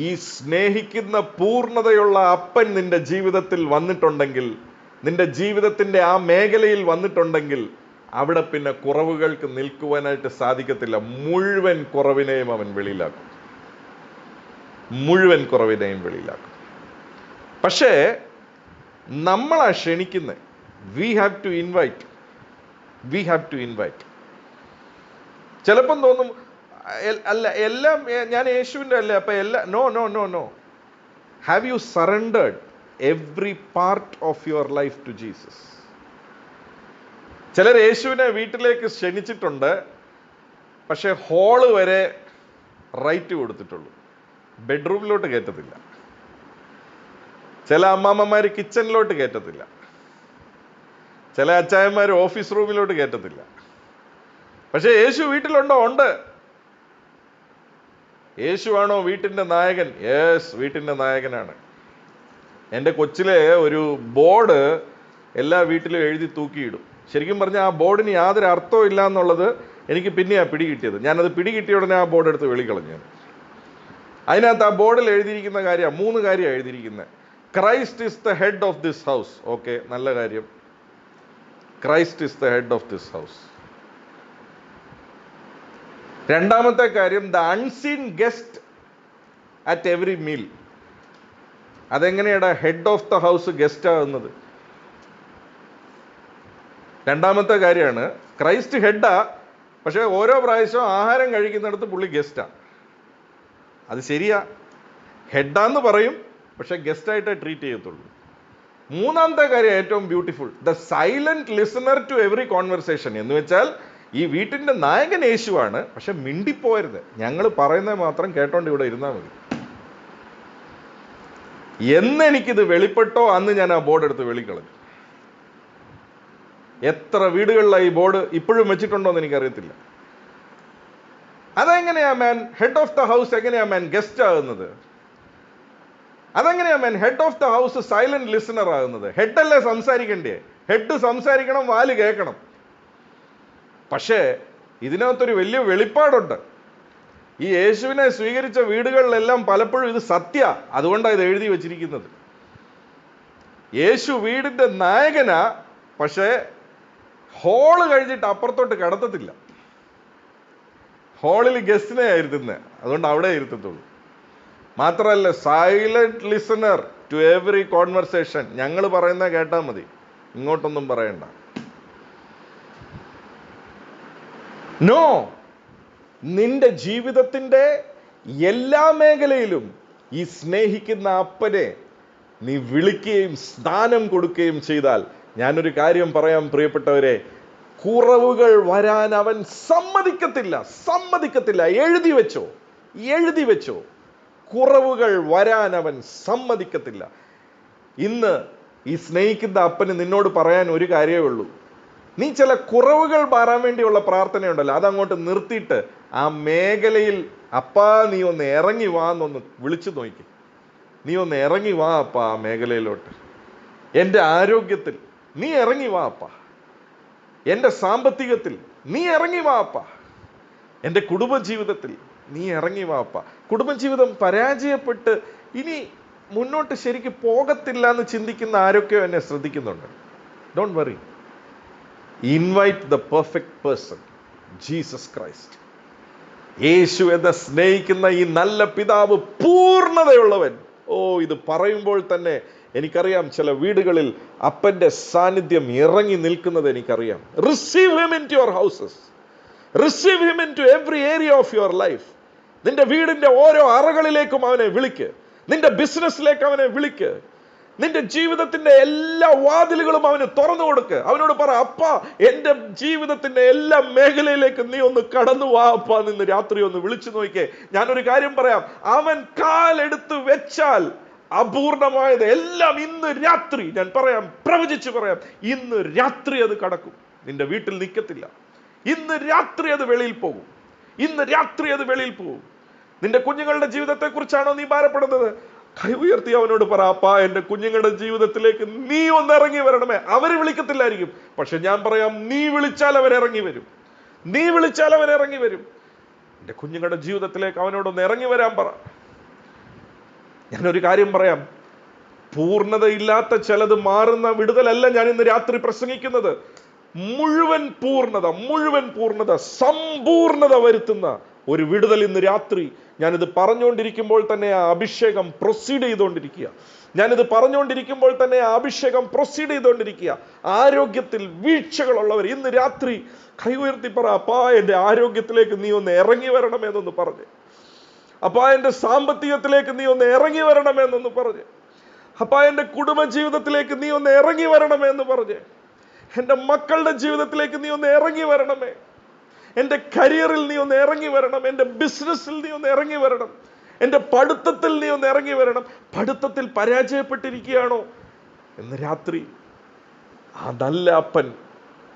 ഈ സ്നേഹിക്കുന്ന പൂർണ്ണതയുള്ള അപ്പൻ നിന്റെ ജീവിതത്തിൽ വന്നിട്ടുണ്ടെങ്കിൽ, നിന്റെ ജീവിതത്തിന്റെ ആ മേഖലയിൽ വന്നിട്ടുണ്ടെങ്കിൽ, അവിടെ പിന്നെ കുറവുകൾക്ക് നിൽക്കുവാനായിട്ട് സാധിക്കത്തില്ല. മുഴുവൻ കുറവിനെയും അവൻ വെളിയിലാക്കും. മുഴുവൻ കുറവിനെയും വെളിയിലാക്കും. പക്ഷേ നമ്മളാ ക്ഷണിക്കുന്നത്. We have to invite. ചിലപ്പം തോന്നും അല്ല എല്ലാം ഞാൻ യേശുവിൻ്റെ അല്ലേ, അപ്പൊ എല്ലാം. No. Have you surrendered every part of your life to Jesus? ചിലർ യേശുവിനെ വീട്ടിലേക്ക് ക്ഷണിച്ചിട്ടുണ്ട്, പക്ഷെ ഹോള് വരെ റൈറ്റ് കൊടുത്തിട്ടുള്ളൂ, ബെഡ്റൂമിലോട്ട് കയറ്റത്തില്ല. ചില അമ്മാമ്മമാർ കിച്ചണിലോട്ട് കയറ്റത്തില്ല. ചില അച്ചായന്മാർ ഓഫീസ് റൂമിലോട്ട് കയറ്റത്തില്ല. പക്ഷെ യേശു വീട്ടിലുണ്ടോ? ഉണ്ട്. യേശുവാണോ വീട്ടിൻ്റെ നായകൻ? യെസ്, വീട്ടിൻ്റെ നായകനാണ്. എൻ്റെ കൊച്ചിലെ ഒരു ബോർഡ് എല്ലാ വീട്ടിലും എഴുതി തൂക്കിയിടും. ശരിക്കും പറഞ്ഞാൽ ആ ബോർഡിന് യാതൊരു അർത്ഥവും ഇല്ല എന്നുള്ളത് എനിക്ക് പിന്നെയാണ് പിടികിട്ടിയത്. ഞാനത് പിടികിട്ടിയ ഉടനെ ആ ബോർഡ് എടുത്ത് വെളിക്കളഞ്ഞു. അതിനകത്ത് ആ ബോർഡിൽ എഴുതിയിരിക്കുന്ന കാര്യം 3 കാര്യം എഴുതിയിരിക്കുന്നത്. Christ is the head of this house. Okay, നല്ല കാര്യം. Christ is the head of this house. രണ്ടാമത്തെ കാര്യം, the unseen guest at every meal. അതെങ്ങനെയാണ് head of the house guest ആകുന്നത്? രണ്ടാമത്തെ കാര്യമാണ്, ക്രൈസ്റ്റ് ഹെഡാ, പക്ഷെ ഓരോ പ്രാവശ്യം ആഹാരം കഴിക്കുന്നിടത്ത് പുള്ളി ഗസ്റ്റാ. അത് ശരിയാ, ഹെഡാന്ന് പറയും, പക്ഷെ ഗസ്റ്റായിട്ടേ ട്രീറ്റ് ചെയ്യത്തുള്ളൂ. മൂന്നാമത്തെ കാര്യം ഏറ്റവും beautiful, the silent listener to every conversation. എന്ന് വെച്ചാൽ ഈ വീട്ടിന്റെ നായകൻ യേശുവാണ്, പക്ഷെ മിണ്ടിപ്പോയരുത്, ഞങ്ങൾ പറയുന്നത് മാത്രം കേട്ടോണ്ട് ഇവിടെ ഇരുന്നാൽ മതി. എന്നെനിക്കിത് വെളിപ്പെട്ടോ അന്ന് ഞാൻ ആ ബോർഡ് എടുത്ത് വെളിക്കളഞ്ഞു. എത്ര വീടുകളിലാണ് ഈ ബോർഡ് ഇപ്പോഴും വെച്ചിട്ടുണ്ടോ എന്ന് എനിക്കറിയത്തില്ല. അതെങ്ങനെയാ man head of the house, എങ്ങനെയാ മാൻ ഗസ്റ്റ് ആകുന്നത്? അതെങ്ങനെയാ man head of the house silent listener ആകുന്നത്? ഹെഡല്ലേ സംസാരിക്കണ്ടേ? ഹെഡ് സംസാരിക്കണം, വാല് കേൾക്കണം. പക്ഷേ ഇതിനകത്തൊരു വലിയ വെളിപ്പാടുണ്ട്. ഈ യേശുവിനെ സ്വീകരിച്ച വീടുകളിലെല്ലാം പലപ്പോഴും ഇത് സത്യ, അതുകൊണ്ടാണ് ഇത് എഴുതി വച്ചിരിക്കുന്നത്. യേശു വീടിന്റെ നായകനാ, പക്ഷേ ഹോള് കഴിഞ്ഞിട്ട് അപ്പുറത്തോട്ട് കടത്തത്തില്ല. ഹോളിൽ ഗസ്റ്റിനെ ഇരുത്തുന്നത്, അതുകൊണ്ട് അവിടെ ഇരുത്തത്തുള്ളൂ. മാത്രമല്ല silent listener to every conversation. ഞങ്ങൾ പറയുന്ന കേട്ടാൽ മതി, ഇങ്ങോട്ടൊന്നും പറയണ്ട. നോ, നിന്റെ ജീവിതത്തിന്റെ എല്ലാ മേഖലയിലും ഈ സ്നേഹിക്കുന്ന അപ്പനെ നീ വിളിക്കുകയും സ്ഥാനം കൊടുക്കുകയും ചെയ്താൽ, ഞാനൊരു കാര്യം പറയാം പ്രിയപ്പെട്ടവരെ, കുറവുകൾ വരാൻ അവൻ സമ്മതിക്കത്തില്ല. എഴുതി വെച്ചോ, കുറവുകൾ വരാൻ അവൻ സമ്മതിക്കത്തില്ല. ഇന്ന് ഈ സ്നേഹിക്കുന്ന അപ്പന് നിന്നോട് പറയാൻ ഒരു കാര്യമേ ഉള്ളൂ. നീ ചില കുറവുകൾ മാറാൻ വേണ്ടിയുള്ള പ്രാർത്ഥനയുണ്ടല്ലോ, അതങ്ങോട്ട് നിർത്തിയിട്ട് ആ മേഖലയിൽ അപ്പാ നീ ഒന്ന് ഇറങ്ങി വാ എന്നൊന്ന് വിളിച്ചു നോക്കി. നീ ഒന്ന് ഇറങ്ങി വാ അപ്പാ ആ മേഖലയിലോട്ട്. എൻ്റെ ആരോഗ്യത്തിൽ നീ ഇറങ്ങി വാ അപ്പാ. എൻ്റെ സാമ്പത്തികത്തിൽ നീ ഇറങ്ങി വാ അപ്പാ. എൻ്റെ കുടുംബജീവിതത്തിൽ നീ ഇറങ്ങി വാ അപ്പാ. കുടുംബജീവിതം പരാജയപ്പെട്ട് ഇനി മുന്നോട്ട് ശരിക്ക് പോകത്തില്ല എന്ന് ചിന്തിക്കുന്ന ആരൊക്കെയോ എന്നെ ശ്രദ്ധിക്കുന്നുണ്ട്. Don't worry. Invite the perfect person, Jesus Christ. Yeshu എന്ന സ്നേഹിക്കുന്ന ഈ നല്ല പിതാവ് പൂർണ്ണതയുള്ളവൻ. ഇത് പറയുമ്പോൾ തന്നെ എനിക്കറിയാം ചില വീടുകളിൽ അപ്പന്റെ സാന്നിധ്യം ഇറങ്ങി നിൽക്കുന്നത് എനിക്കറിയാം. Receive him into your houses. Receive him into every area of your life. നിന്റെ വീടിന്റെ ഓരോ അറകളിലേക്കും അവനെ വിളിക്ക്. നിന്റെ ബിസിനസ്സിലേക്ക് അവനെ വിളിക്ക്. നിന്റെ ജീവിതത്തിന്റെ എല്ലാ വാതിലുകളും അവന് തുറന്നു കൊടുക്ക്. അവനോട് പറ, അപ്പാ എന്റെ ജീവിതത്തിന്റെ എല്ലാ മേഖലയിലേക്ക് നീ ഒന്ന് കടന്നു വാ അപ്പാ. നിന്ന് രാത്രി ഒന്ന് വിളിച്ചു നോക്കിക്കേ. ഞാനൊരു കാര്യം പറയാം, അവൻ കാലെടുത്ത് വെച്ചാൽ അപൂർണമായത് എല്ലാം ഇന്ന് രാത്രി, ഞാൻ പറയാം, പ്രവചിച്ചു പറയാം, ഇന്ന് രാത്രി അത് കടക്കും. നിന്റെ വീട്ടിൽ നിൽക്കത്തില്ല. ഇന്ന് രാത്രി അത് വെളിയിൽ പോകും. നിന്റെ കുഞ്ഞുങ്ങളുടെ ജീവിതത്തെ കുറിച്ചാണോ നീ ഭാരപ്പെടുന്നത്? കൈ ഉയർത്തി അവനോട് പറ, അപ്പാ എന്റെ കുഞ്ഞുങ്ങളുടെ ജീവിതത്തിലേക്ക് നീ ഒന്ന് ഇറങ്ങി വരണമേ. അവര് വിളിക്കത്തില്ലായിരിക്കും, പക്ഷെ ഞാൻ പറയാം, നീ വിളിച്ചാൽ അവൻ ഇറങ്ങി വരും. എന്റെ കുഞ്ഞുങ്ങളുടെ ജീവിതത്തിലേക്ക് അവനോടൊന്ന് ഇറങ്ങി വരാൻ പറ. ഞാനൊരു കാര്യം പറയാം, പൂർണ്ണതയില്ലാത്ത ചിലത് മാറുന്ന വിടുതലല്ല ഞാൻ ഇന്ന് രാത്രി പ്രസംഗിക്കുന്നത്. മുഴുവൻ പൂർണ്ണത സമ്പൂർണത വരുത്തുന്ന ഒരു വിടുതൽ ഇന്ന് രാത്രി ഞാനിത് പറഞ്ഞുകൊണ്ടിരിക്കുമ്പോൾ തന്നെ ആ അഭിഷേകം പ്രൊസീഡ് ചെയ്തുകൊണ്ടിരിക്കുക. ആരോഗ്യത്തിൽ വീഴ്ചകളുള്ളവർ ഇന്ന് രാത്രി കൈ ഉയർത്തി പറ, അപ്പാ എന്റെ ആരോഗ്യത്തിലേക്ക് നീ ഒന്ന് ഇറങ്ങി വരണമെന്നൊന്ന് പറഞ്ഞ്. അപ്പാ എന്റെ സാമ്പത്തികത്തിലേക്ക് നീ ഒന്ന് ഇറങ്ങി വരണമെന്നൊന്ന് പറഞ്ഞ്. അപ്പാ എന്റെ കുടുംബ ജീവിതത്തിലേക്ക് നീ ഒന്ന് ഇറങ്ങി വരണമെന്ന് പറഞ്ഞ്. എന്റെ മക്കളുടെ ജീവിതത്തിലേക്ക് നീ ഒന്ന് ഇറങ്ങി വരണമേ. എന്റെ കരിയറിൽ നീ ഒന്ന് ഇറങ്ങി വരണം. എന്റെ ബിസിനസ്സിൽ നീ ഒന്ന് ഇറങ്ങി വരണം. എന്റെ പഠിത്തത്തിൽ നീ ഒന്ന് ഇറങ്ങി വരണം. പഠിത്തത്തിൽ പരാജയപ്പെട്ടിരിക്കുകയാണോ? ഇന്ന് രാത്രി ആ നല്ല അപ്പൻ,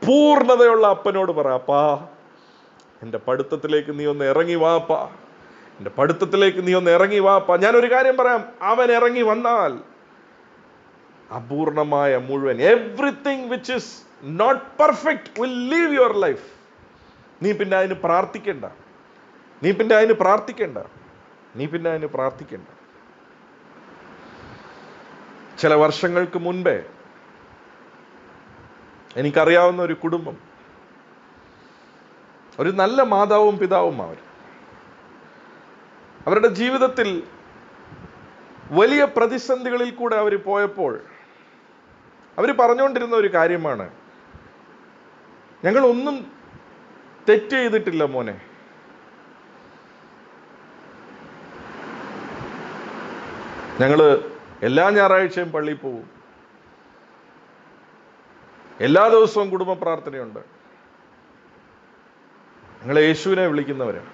പൂർണ്ണതയുള്ള അപ്പനോട് പറ, അപ്പാ എന്റെ പഠിത്തത്തിലേക്ക് നീ ഒന്ന് ഇറങ്ങി വാപ്പാ. ഞാനൊരു കാര്യം പറയാം, അവൻ ഇറങ്ങി വന്നാൽ അപൂർണമായ മുഴുവൻ, everything which is not perfect will leave your life. നീ പിന്നെ അതിന് പ്രാർത്ഥിക്കേണ്ട. ചില വർഷങ്ങൾക്ക് മുൻപേ എനിക്കറിയാവുന്ന ഒരു കുടുംബം, ഒരു നല്ല മാതാവും പിതാവും അവരുടെ ജീവിതത്തിൽ വലിയ പ്രതിസന്ധികളിൽ കൂടെ അവർ പോയപ്പോൾ അവർ പറഞ്ഞുകൊണ്ടിരുന്ന ഒരു കാര്യമാണ്, ഞങ്ങളൊന്നും തെറ്റ് ചെയ്തിട്ടില്ല മോനെ. ഞങ്ങള് എല്ലാ ഞായറാഴ്ചയും പള്ളിയിൽ പോകും. എല്ലാ ദിവസവും കുടുംബ പ്രാർത്ഥനയുണ്ട്. ഞങ്ങൾ യേശുവിനെ വിളിക്കുന്നവരാണ്.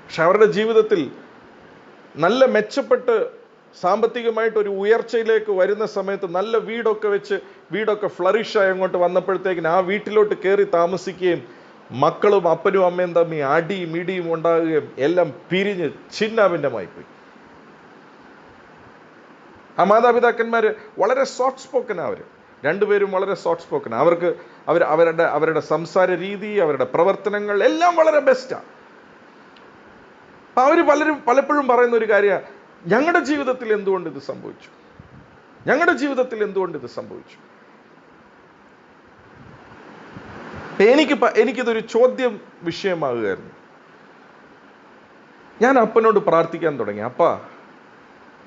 പക്ഷെ അവരുടെ ജീവിതത്തിൽ നല്ല മെച്ചപ്പെട്ട് സാമ്പത്തികമായിട്ട് ഒരു ഉയർച്ചയിലേക്ക് വരുന്ന സമയത്ത് നല്ല വീടൊക്കെ ഫ്ലറിഷായി അങ്ങോട്ട് വന്നപ്പോഴത്തേക്കിന് ആ വീട്ടിലോട്ട് കയറി താമസിക്കുകയും മക്കളും അപ്പനും അമ്മയും തമ്മിൽ അടിയും ഇടിയും ഉണ്ടാകുകയും എല്ലാം പിരിഞ്ഞ് ഛിന്നാഭിന്നമായിപ്പോയി. ആ മാതാപിതാക്കന്മാര് വളരെ സോഫ്റ്റ് സ്പോക്കനാണ്. രണ്ടുപേരും വളരെ സോഫ്റ്റ് സ്പോക്കനാണ്. അവരുടെ സംസാര രീതി, അവരുടെ പ്രവർത്തനങ്ങൾ എല്ലാം വളരെ ബെസ്റ്റാണ്. അവര് പലപ്പോഴും പറയുന്ന ഒരു കാര്യമാണ്, ഞങ്ങളുടെ ജീവിതത്തിൽ എന്തുകൊണ്ട് ഇത് സംഭവിച്ചു. എനിക്കിതൊരു ചോദ്യം വിഷയമാകുകയായിരുന്നു. ഞാൻ അപ്പനോട് പ്രാർത്ഥിക്കാൻ തുടങ്ങി, അപ്പാ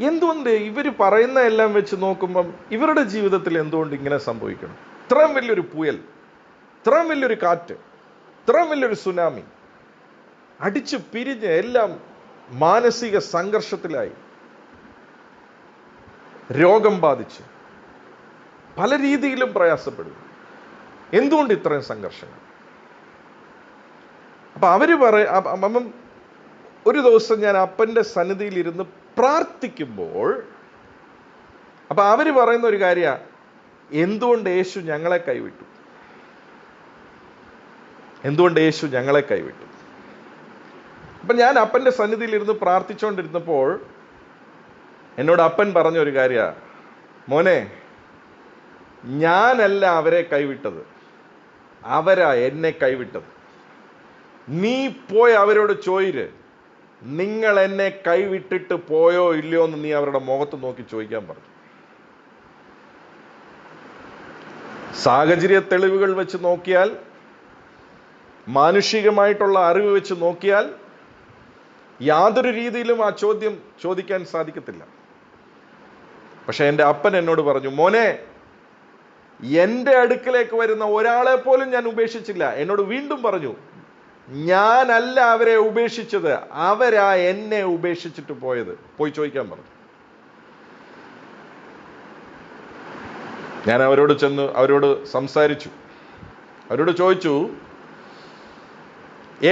എന്തുകൊണ്ട് ഇവർ പറയുന്ന എല്ലാം വെച്ച് നോക്കുമ്പം ഇവരുടെ ജീവിതത്തിൽ എന്തുകൊണ്ട് ഇങ്ങനെ സംഭവിക്കണം? ഇത്രയും വലിയൊരു പുയൽ, ഇത്രയും വലിയൊരു കാറ്റ്, ഇത്രയും വലിയൊരു സുനാമി, അടിച്ചു പിരിഞ്ഞ് എല്ലാം മാനസിക സംഘർഷത്തിലായി. രോഗം ബാധിച്ച് പല രീതിയിലും പ്രയാസപ്പെടുന്നു. എന്തുകൊണ്ട് ഇത്രയും സംഘർഷങ്ങൾ? അപ്പൊ അവര് അപ്പം ഒരു ദിവസം ഞാൻ അപ്പന്റെ സന്നിധിയിൽ ഇരുന്ന് പ്രാർത്ഥിക്കുമ്പോൾ അപ്പൊ അവര് പറയുന്ന ഒരു കാര്യ, എന്തുകൊണ്ട് യേശു ഞങ്ങളെ കൈവിട്ടു? എന്തുകൊണ്ട് യേശു ഞങ്ങളെ കൈവിട്ടു? അപ്പൊ ഞാൻ അപ്പന്റെ സന്നിധിയിൽ ഇരുന്ന് പ്രാർത്ഥിച്ചുകൊണ്ടിരുന്നപ്പോൾ എന്നോട് അപ്പൻ പറഞ്ഞ ഒരു കാര്യ, മോനെ, ഞാനല്ല അവരെ കൈവിട്ടത്, അവരാ എന്നെ കൈവിട്ടത്. നീ പോയി അവരോട് ചോദിര്, നിങ്ങൾ എന്നെ കൈവിട്ടിട്ട് പോയോ ഇല്ലയോ എന്ന് നീ അവരുടെ മുഖത്ത് നോക്കി ചോദിക്കാൻ പറഞ്ഞു. സാഹചര്യ തെളിവുകൾ വെച്ച് നോക്കിയാൽ, മാനുഷികമായിട്ടുള്ള അറിവ് വെച്ച് നോക്കിയാൽ യാതൊരു രീതിയിലും ആ ചോദ്യം ചോദിക്കാൻ സാധിക്കത്തില്ല. പക്ഷെ എൻ്റെ അപ്പൻ എന്നോട് പറഞ്ഞു, മോനെ, എൻ്റെ അടുക്കലേക്ക് വരുന്ന ഒരാളെ പോലും ഞാൻ ഉപേക്ഷിച്ചില്ല. എന്നോട് വീണ്ടും പറഞ്ഞു, ഞാനല്ല അവരെ ഉപേക്ഷിച്ചത്, അവരാ എന്നെ ഉപേക്ഷിച്ചിട്ട് പോയത്. പോയി ചോദിക്കാൻ പറഞ്ഞു. ഞാൻ അവരോട് ചെന്ന് അവരോട് സംസാരിച്ചു. അവരോട് ചോദിച്ചു,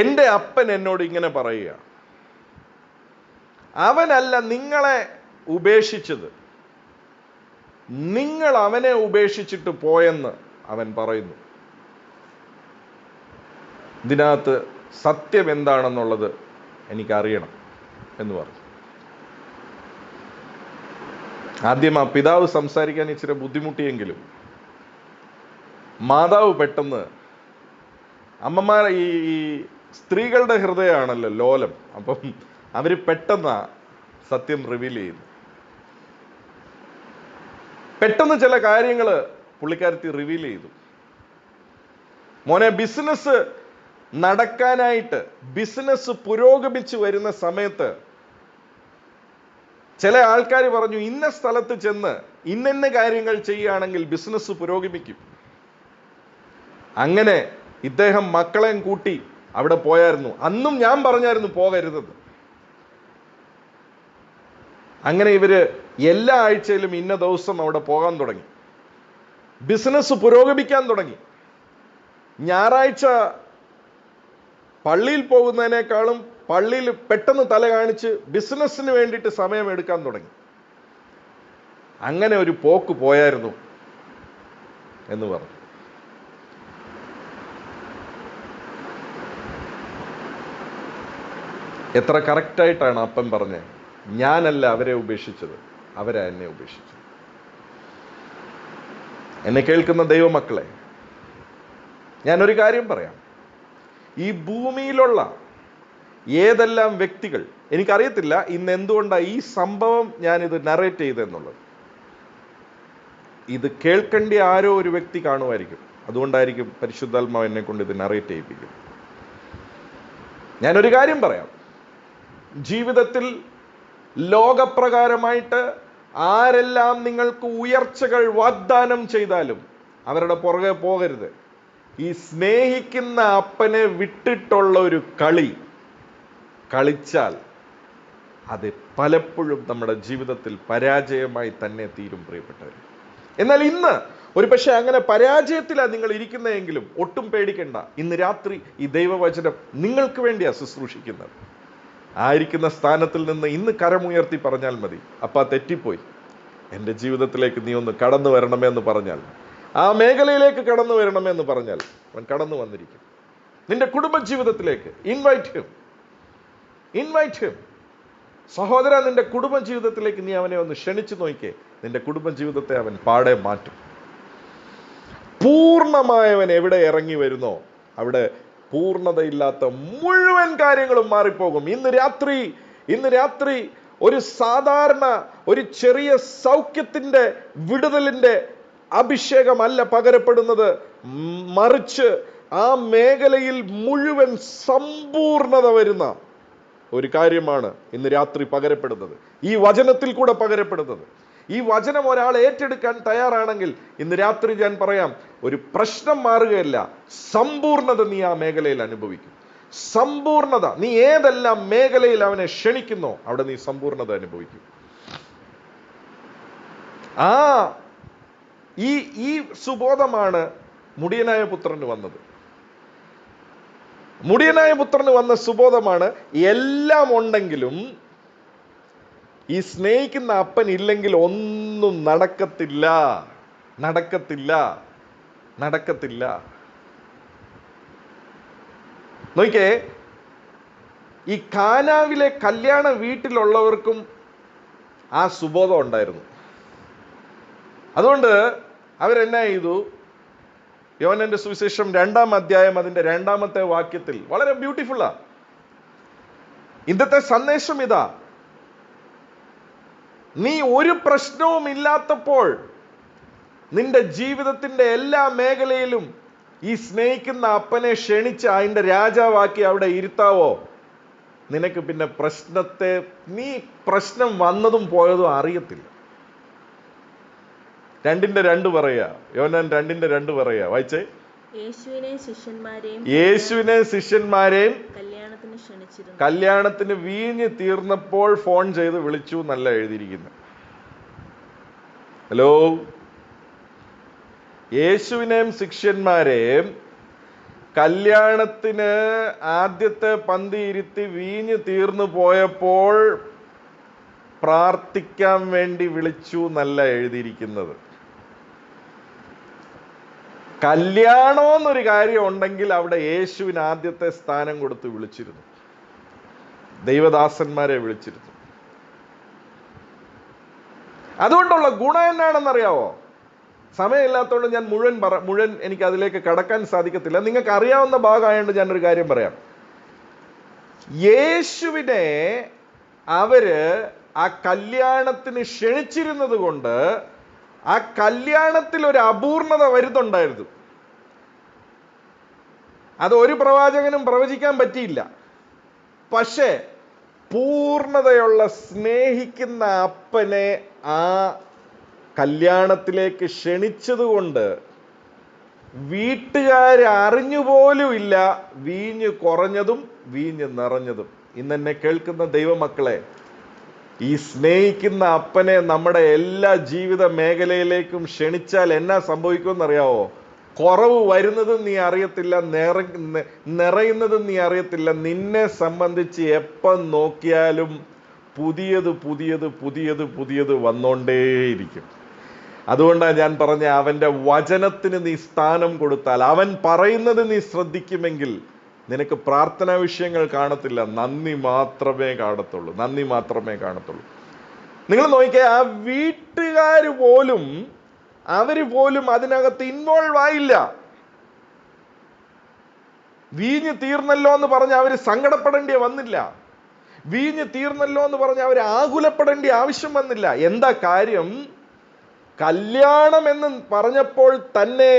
എൻ്റെ അപ്പൻ എന്നോട് ഇങ്ങനെ പറയുക, അവനല്ല നിങ്ങളെ ഉപേക്ഷിച്ചത്, നിങ്ങൾ അവനെ ഉപേക്ഷിച്ചിട്ട് പോയെന്ന് അവൻ പറയുന്നു. ഇതിനകത്ത് സത്യം എന്താണെന്നുള്ളത് എനിക്കറിയണം എന്ന് പറഞ്ഞു. ആദ്യം ആ പിതാവ് സംസാരിക്കാൻ ഇച്ചിരി ബുദ്ധിമുട്ടിയെങ്കിലും മാതാവ് പെട്ടെന്ന്, അമ്മമാർ ഈ സ്ത്രീകളുടെ ഹൃദയമാണല്ലോ ലോലം, അപ്പം അവര് പെട്ടെന്ന് സത്യം റിവീൽ ചെയ്യുന്നു. പെട്ടെന്ന് ചില കാര്യങ്ങൾ പുള്ളിക്കാരത്തി റിവീൽ ചെയ്തു. മോനെ, ബിസിനസ് നടക്കാനായിട്ട്, ബിസിനസ് പുരോഗമിച്ചു വരുന്ന സമയത്ത് ചില ആൾക്കാർ പറഞ്ഞു, ഇന്ന സ്ഥലത്ത് ചെന്ന് ഇന്ന കാര്യങ്ങൾ ചെയ്യുകയാണെങ്കിൽ ബിസിനസ് പുരോഗമിക്കും. അങ്ങനെ ഇദ്ദേഹം മക്കളെയും കൂട്ടി അവിടെ പോയായിരുന്നു. അന്നും ഞാൻ പറഞ്ഞായിരുന്നു പോകരുതെന്ന്. അങ്ങനെ ഇവര് എല്ലാ ആഴ്ചയിലും ഇന്ന ദിവസം അവിടെ പോകാൻ തുടങ്ങി. ബിസിനസ് പുരോഗമിക്കാൻ തുടങ്ങി. ഞായറാഴ്ച പള്ളിയിൽ പോകുന്നതിനേക്കാളും പള്ളിയിൽ പെട്ടെന്ന് തല കാണിച്ച് ബിസിനസ്സിന് വേണ്ടിയിട്ട് സമയം എടുക്കാൻ തുടങ്ങി. അങ്ങനെ ഒരു പോക്ക് പോയായിരുന്നു എന്ന് പറഞ്ഞു. എത്ര കറക്റ്റായിട്ടാണ് അപ്പൻ പറഞ്ഞത്, ഞാനല്ല അവരെ ഉപേക്ഷിച്ചത്, അവരാ എന്നെ ഉപേക്ഷിച്ചത്. എന്നെ കേൾക്കുന്ന ദൈവമക്കളെ, ഞാനൊരു കാര്യം പറയാം. ഈ ഭൂമിയിലുള്ള ഏതെല്ലാം വ്യക്തികൾ, എനിക്കറിയത്തില്ല ഇന്ന് എന്തുകൊണ്ടാണ് ഈ സംഭവം ഞാനിത് നറേറ്റ് ചെയ്തെന്നുള്ളത്. ഇത് കേൾക്കേണ്ട ആരോ ഒരു വ്യക്തി കാണുമായിരിക്കും. അതുകൊണ്ടായിരിക്കും പരിശുദ്ധാത്മാവ് എന്നെ കൊണ്ട് ഇത് നറേറ്റ് ചെയ്യിപ്പിക്കും. ഞാനൊരു കാര്യം പറയാം. ജീവിതത്തിൽ ലോകപ്രകാരമായിട്ട് ആരെല്ലാം നിങ്ങൾക്ക് ഉയർച്ചകൾ വാഗ്ദാനം ചെയ്താലും അവരുടെ പുറകെ പോകരുത്. ഈ സ്നേഹിക്കുന്ന അപ്പനെ വിട്ടിട്ടുള്ള ഒരു കളി കളിച്ചാൽ അത് പലപ്പോഴും നമ്മുടെ ജീവിതത്തിൽ പരാജയമായി തന്നെ തീരും പ്രിയപ്പെട്ടവർ. എന്നാൽ ഇന്ന് ഒരു പക്ഷെ അങ്ങനെ പരാജയത്തിലാണ് നിങ്ങൾ ഇരിക്കുന്നതെങ്കിലും ഒട്ടും പേടിക്കണ്ട. ഇന്ന് രാത്രി ഈ ദൈവവചനം നിങ്ങൾക്ക് വേണ്ടിയാണ് ശുശ്രൂഷിക്കുന്നത്. ആയിരിക്കുന്ന സ്ഥാനത്തിൽ നിന്ന് ഇന്ന് കരമുയർത്തി പറഞ്ഞാൽ മതി, അപ്പാ തെറ്റിപ്പോയി, എൻ്റെ ജീവിതത്തിലേക്ക് നീ ഒന്ന് കടന്നു വരണമേ എന്ന് പറഞ്ഞാൽ, ആ മേഖലയിലേക്ക് കടന്നു വരണമേ എന്ന് പറഞ്ഞാൽ അവൻ കടന്നു വന്നിരിക്കും. നിന്റെ കുടുംബജീവിതത്തിലേക്ക് ഇൻവൈറ്റ് ഹിം. സഹോദര, നിന്റെ കുടുംബജീവിതത്തിലേക്ക് നീ അവനെ ഒന്ന് ക്ഷണിച്ചു നോക്കിക്കേ. നിന്റെ കുടുംബജീവിതത്തെ അവൻ പാടെ മാറ്റും. പൂർണ്ണമായവൻ എവിടെ ഇറങ്ങി വരുന്നോ അവിടെ പൂർണ്ണതയില്ലാത്ത മുഴുവൻ കാര്യങ്ങളും മാറിപ്പോകും. ഇന്ന് രാത്രി ഒരു സാധാരണ ഒരു ചെറിയ സൗഖ്യത്തിന്റെ വിടുതലിന്റെ അഭിഷേകമല്ല പകരപ്പെടുന്നത്, മറിച്ച് ആ മേഖലയിൽ മുഴുവൻ സമ്പൂർണത വരുന്ന ഒരു കാര്യമാണ് ഇന്ന് രാത്രി പകരപ്പെടുന്നത്, ഈ വചനത്തിൽ കൂടെ പകരപ്പെടുന്നത്. ഈ വചനം ഒരാൾ ഏറ്റെടുക്കാൻ തയ്യാറാണെങ്കിൽ ഇന്ന് രാത്രി ഞാൻ പറയാം, ഒരു പ്രശ്നം മാറുകയല്ല, സമ്പൂർണത നീ ആ മേഖലയിൽ അനുഭവിക്കും. സമ്പൂർണത, നീ ഏതെല്ലാം മേഖലയിൽ അവനെ ക്ഷണിക്കുന്നോ അവിടെ നീ സമ്പൂർണത അനുഭവിക്കും. ആ ഈ സുബോധമാണ് മുടിയനായ പുത്രന് വന്നത്. മുടിയനായ പുത്രന് വന്ന സുബോധമാണ്, എല്ലാം ഉണ്ടെങ്കിലും ഈ സ്നേഹിക്കുന്ന അപ്പൻ ഇല്ലെങ്കിൽ ഒന്നും നടക്കത്തില്ല, നടക്കത്തില്ല, നടക്കത്തില്ല. നോക്കിയേ, ഈ കാനാവിലെ കല്യാണ വീട്ടിലുള്ളവർക്കും ആ സുബോധം ഉണ്ടായിരുന്നു. അതുകൊണ്ട് അവരെന്നാ ചെയ്തു? യോഹന്നാന്റെ സുവിശേഷം 2-ാം അധ്യായം അതിന്റെ 2-ാമത്തെ വാക്യത്തിൽ വളരെ ബ്യൂട്ടിഫുള്ളാ. ഇന്നത്തെ സന്ദേശം ഇതാ: നീ ഒരു പ്രശ്നവും ഇല്ലാത്തപ്പോൾ നിന്റെ ജീവിതത്തിന്റെ എല്ലാ മേഖലയിലും ഈ സ്നേഹിക്കുന്ന അപ്പനെ ക്ഷണിച്ച് അതിന്റെ രാജാവാക്കി അവിടെ ഇരുത്താവോ, നിനക്ക് പിന്നെ നീ പ്രശ്നം വന്നതും പോയതും അറിയത്തില്ല. 2:2 പറയാ, യോഹന്നാൻ 2:2 പറയാ, വായിച്ചേ. യേശുവിനെ ശിഷ്യന്മാരെയും കല്യാണത്തിന് വീഞ്ഞ് തീർന്നപ്പോൾ ഫോൺ ചെയ്ത് വിളിച്ചു എന്നല്ല എഴുതിയിരിക്കുന്നത്. ഹലോ, യേശുവിനെയും ശിഷ്യന്മാരെയും കല്യാണത്തിന് ആദ്യത്തെ പന്തി ഇരുത്തി വീഞ്ഞ് തീർന്നു പോയപ്പോൾ പ്രാർത്ഥിക്കാൻ വേണ്ടി വിളിച്ചു എന്നല്ല എഴുതിയിരിക്കുന്നത്. കല്യാണമെന്നൊരു കാര്യം ഉണ്ടെങ്കിൽ അവിടെ യേശുവിന് ആദ്യത്തെ സ്ഥാനം കൊടുത്ത് വിളിച്ചിരുന്നു, ദൈവദാസന്മാരെ വിളിച്ചിരുന്നു. അതുകൊണ്ടുള്ള ഗുണം എന്നാണെന്നറിയാവോ? സമയമില്ലാത്തതുകൊണ്ട് ഞാൻ മുഴുവൻ എനിക്ക് അതിലേക്ക് കടക്കാൻ സാധിക്കത്തില്ല. നിങ്ങൾക്ക് അറിയാവുന്ന ഭാഗമായതുകൊണ്ട് ഞാനൊരു കാര്യം പറയാം. യേശുവിനെ അവര് ആ കല്യാണത്തിന് ക്ഷണിച്ചിരുന്നത് കൊണ്ട് ആ കല്യാണത്തിൽ ഒരു അപൂർണത വരുന്നുണ്ടായിരുന്നു. അത് ഒരു പ്രവാചകനും പ്രവചിക്കാൻ പറ്റിയില്ല. പക്ഷേ പൂർണ്ണതയുള്ള സ്നേഹിക്കുന്ന അപ്പനെ ആ കല്യാണത്തിലേക്ക് ക്ഷണിച്ചതുകൊണ്ട് വീട്ടുകാര് അറിഞ്ഞുപോലുമില്ല വീഞ്ഞ് കുറഞ്ഞതും വീഞ്ഞ് നിറഞ്ഞതും. ഇന്നെന്നെ കേൾക്കുന്ന ദൈവമക്കളെ, ഈ സ്നേഹിക്കുന്ന അപ്പനെ നമ്മുടെ എല്ലാ ജീവിത മേഖലയിലേക്കും ക്ഷണിച്ചാൽ എന്നാ സംഭവിക്കുമെന്നറിയാവോ? കുറവ് വരുന്നതും നീ അറിയത്തില്ല, നിറയുന്നതും നീ അറിയത്തില്ല. നിന്നെ സംബന്ധിച്ച് എപ്പം നോക്കിയാലും പുതിയത് പുതിയത് പുതിയത് പുതിയത് വന്നോണ്ടേയിരിക്കും. അതുകൊണ്ടാണ് ഞാൻ പറഞ്ഞ, അവന്റെ വചനത്തിന് നീ സ്ഥാനം കൊടുത്താൽ, അവൻ പറയുന്നത് നീ ശ്രദ്ധിക്കുമെങ്കിൽ നിനക്ക് പ്രാർത്ഥനാ വിഷയങ്ങൾ കാണത്തില്ല, നന്ദി മാത്രമേ കാണത്തുള്ളൂ, നന്ദി മാത്രമേ കാണത്തുള്ളൂ. നിങ്ങൾ നോക്കിയേ, ആ വീട്ടുകാർ പോലും അവര് പോലും അതിനകത്ത് ഇൻവോൾവ് ആയില്ല. വീഞ്ഞ് തീർന്നല്ലോ എന്ന് പറഞ്ഞ് അവര് സങ്കടപ്പെടേണ്ടി വന്നില്ല. വീഞ്ഞ് തീർന്നല്ലോ എന്ന് പറഞ്ഞ് അവര് ആകുലപ്പെടേണ്ട ആവശ്യം വന്നില്ല. എന്താ കാര്യം? കല്യാണം എന്ന് പറഞ്ഞപ്പോൾ തന്നെ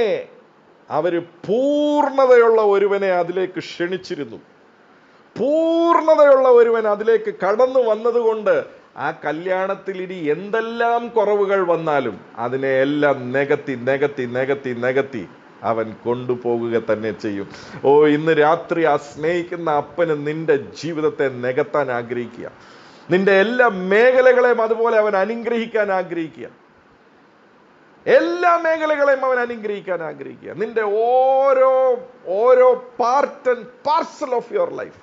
അവര് പൂർണ്ണതയുള്ള ഒരുവനെ അതിലേക്ക് ക്ഷണിച്ചിരുന്നു. പൂർണ്ണതയുള്ള ഒരുവൻ അതിലേക്ക് കടന്നു വന്നതുകൊണ്ട് ആ കല്യാണത്തിൽ ഇനി എന്തെല്ലാം കുറവുകൾ വന്നാലും അതിനെ എല്ലാം നികത്തി നികത്തി നികത്തി നികത്തി അവൻ കൊണ്ടുപോകുക തന്നെ ചെയ്യും. ഓ, ഇന്ന് രാത്രി ആ സ്നേഹിക്കുന്ന അപ്പന് നിന്റെ ജീവിതത്തെ നികത്താൻ ആഗ്രഹിക്കുക. നിന്റെ എല്ലാ മേഖലകളെയും അതുപോലെ അവൻ അനുഗ്രഹിക്കാൻ ആഗ്രഹിക്കുക. എല്ലാ മേഖലകളെയും അവൻ അനുഗ്രഹിക്കാൻ ആഗ്രഹിക്കുക. നിന്റെ ഓരോ part and parcel of your life.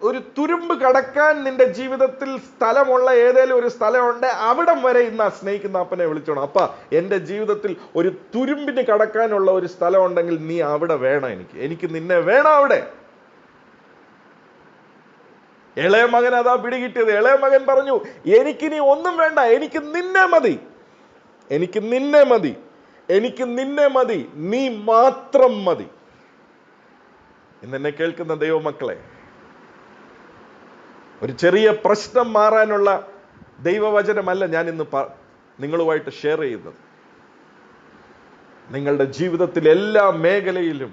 ഒരു തുരുമ്പ് കടക്കാൻ നിന്റെ ജീവിതത്തിൽ സ്ഥലമുള്ള ഏതെങ്കിലും ഒരു സ്ഥലമുണ്ട്, അവിടം വരെ ഇന്ന് സ്നേഹിക്കുന്ന അപ്പനെ വിളിച്ചോണം. അപ്പ എന്റെ ജീവിതത്തിൽ ഒരു തുരുമ്പിന് കടക്കാനുള്ള ഒരു സ്ഥലം ഉണ്ടെങ്കിൽ നീ അവിടെ വേണം, എനിക്ക് നിന്നെ വേണം അവിടെ. ഇളയ മകൻ അതാ പിടികിട്ടിയത്. ഇളയ മകൻ പറഞ്ഞു, എനിക്കിനി ഒന്നും വേണ്ട, എനിക്ക് നിന്നെ മതി, എനിക്ക് നിന്നെ മതി, എനിക്ക് നിന്നെ മതി, നീ മാത്രം മതി. ഇന്നെന്നെ കേൾക്കുന്ന ദൈവമക്കളെ, ഒരു ചെറിയ പ്രശ്നം മാറാനുള്ള ദൈവവചനമല്ല ഞാൻ ഇന്ന് നിങ്ങളുമായിട്ട് ഷെയർ ചെയ്യുന്നത്. നിങ്ങളുടെ ജീവിതത്തിൽ എല്ലാ മേഖലയിലും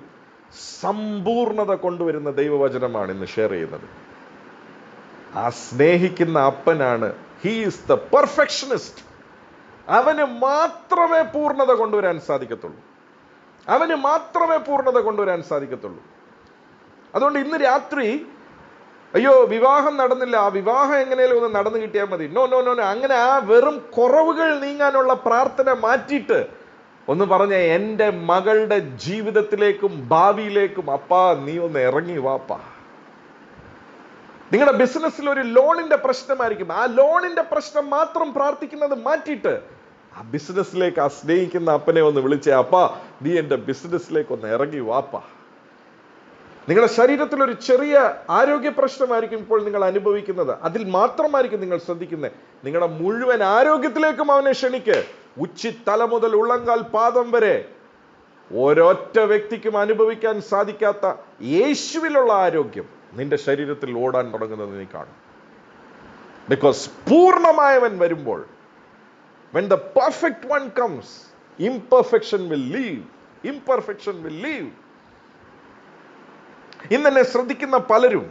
സമ്പൂർണത കൊണ്ടുവരുന്ന ദൈവവചനമാണ് ഇന്ന് ഷെയർ ചെയ്യുന്നത്. ആ സ്നേഹിക്കുന്ന അപ്പനാണ്, ഹി ഈസ് ദ പെർഫെക്ഷനിസ്റ്റ്. അവന് മാത്രമേ പൂർണ്ണത കൊണ്ടുവരാൻ സാധിക്കത്തുള്ളൂ, അവന് മാത്രമേ പൂർണ്ണത കൊണ്ടുവരാൻ സാധിക്കത്തുള്ളൂ. അതുകൊണ്ട് ഇന്ന് രാത്രി അയ്യോ വിവാഹം നടന്നില്ല, ആ വിവാഹം എങ്ങനെയാലും ഒന്ന് നടന്നു കിട്ടിയാൽ മതി. No no no no. അങ്ങനെ ആ വെറും കുറവുകൾ നീങ്ങാനുള്ള പ്രാർത്ഥന മാറ്റിയിട്ട് ഒന്ന് പറഞ്ഞ, എൻ്റെ മകളുടെ ജീവിതത്തിലേക്കും ഭാവിയിലേക്കും അപ്പാ നീ ഒന്ന് ഇറങ്ങി വാപ്പാ. നിങ്ങളുടെ ബിസിനസ്സിൽ ഒരു ലോണിന്റെ പ്രശ്നമായിരിക്കും, ആ ലോണിന്റെ പ്രശ്നം മാത്രം പ്രാർത്ഥിക്കുന്നത് മാറ്റിയിട്ട് ആ ബിസിനസ്സിലേക്ക് ആ സ്നേഹിക്കുന്ന അപ്പനെ ഒന്ന് വിളിച്ചേ, അപ്പാ നീ എൻ്റെ ബിസിനസ്സിലേക്ക് ഒന്ന് ഇറങ്ങി വാപ്പാ. നിങ്ങളുടെ ശരീരത്തിൽ ഒരു ചെറിയ ആരോഗ്യ പ്രശ്നമായിരിക്കും ഇപ്പോൾ നിങ്ങൾ അനുഭവിക്കുന്നത്, അതിൽ മാത്രമായിരിക്കും നിങ്ങൾ ശ്രദ്ധിക്കുന്നത്. നിങ്ങളുടെ മുഴുവൻ ആരോഗ്യത്തിലേക്കും അവനെ ക്ഷണിക്ക്. ഉച്ചി തല മുതൽ ഉള്ളങ്കാൽ പാദം വരെ ഒരൊറ്റ വ്യക്തിക്കും അനുഭവിക്കാൻ സാധിക്കാത്ത യേശുവിലുള്ള ആരോഗ്യം നിന്റെ ശരീരത്തിൽ ഓടാൻ തുടങ്ങുന്നത് നീ കാണും. ബിക്കോസ് പൂർണ്ണമായവൻ വരുമ്പോൾ, when the perfect one comes, imperfection will leave. Imperfection will leave. ഇന്നെന്നെ ശ്രദ്ധിക്കുന്ന പലരും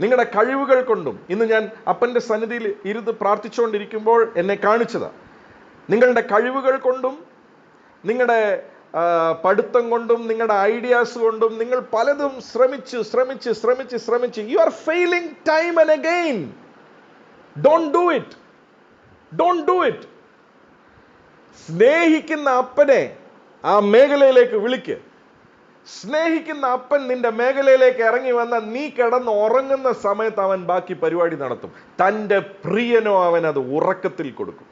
നിങ്ങളുടെ കഴിവുകൾ കൊണ്ടും, ഇന്ന് ഞാൻ അപ്പന്റെ സന്നിധിയിൽ ഇരുന്ന് പ്രാർത്ഥിച്ചുകൊണ്ടിരിക്കുമ്പോൾ എന്നെ കാണിച്ചതാ, നിങ്ങളുടെ കഴിവുകൾ കൊണ്ടും നിങ്ങളുടെ പഠിത്തം കൊണ്ടും നിങ്ങളുടെ ഐഡിയാസ് കൊണ്ടും നിങ്ങൾ പലതും ശ്രമിച്ച് ശ്രമിച്ച് ശ്രമിച്ച് ശ്രമിച്ച് you are failing time and again. Don't do it. Don't do it. സ്നേഹിക്കുന്ന അപ്പനെ ആ മേഖലയിലേക്ക് വിളിക്ക്. സ്നേഹിക്കുന്ന അപ്പൻ നിന്റെ മേഖലയിലേക്ക് ഇറങ്ങി വന്ന നീ കിടന്ന് ഉറങ്ങുന്ന സമയത്ത് അവൻ ബാക്കി പരിപാടി നടത്തും. തൻ്റെ പ്രിയനോ അവൻ അത് ഉറക്കത്തിൽ കൊടുക്കും.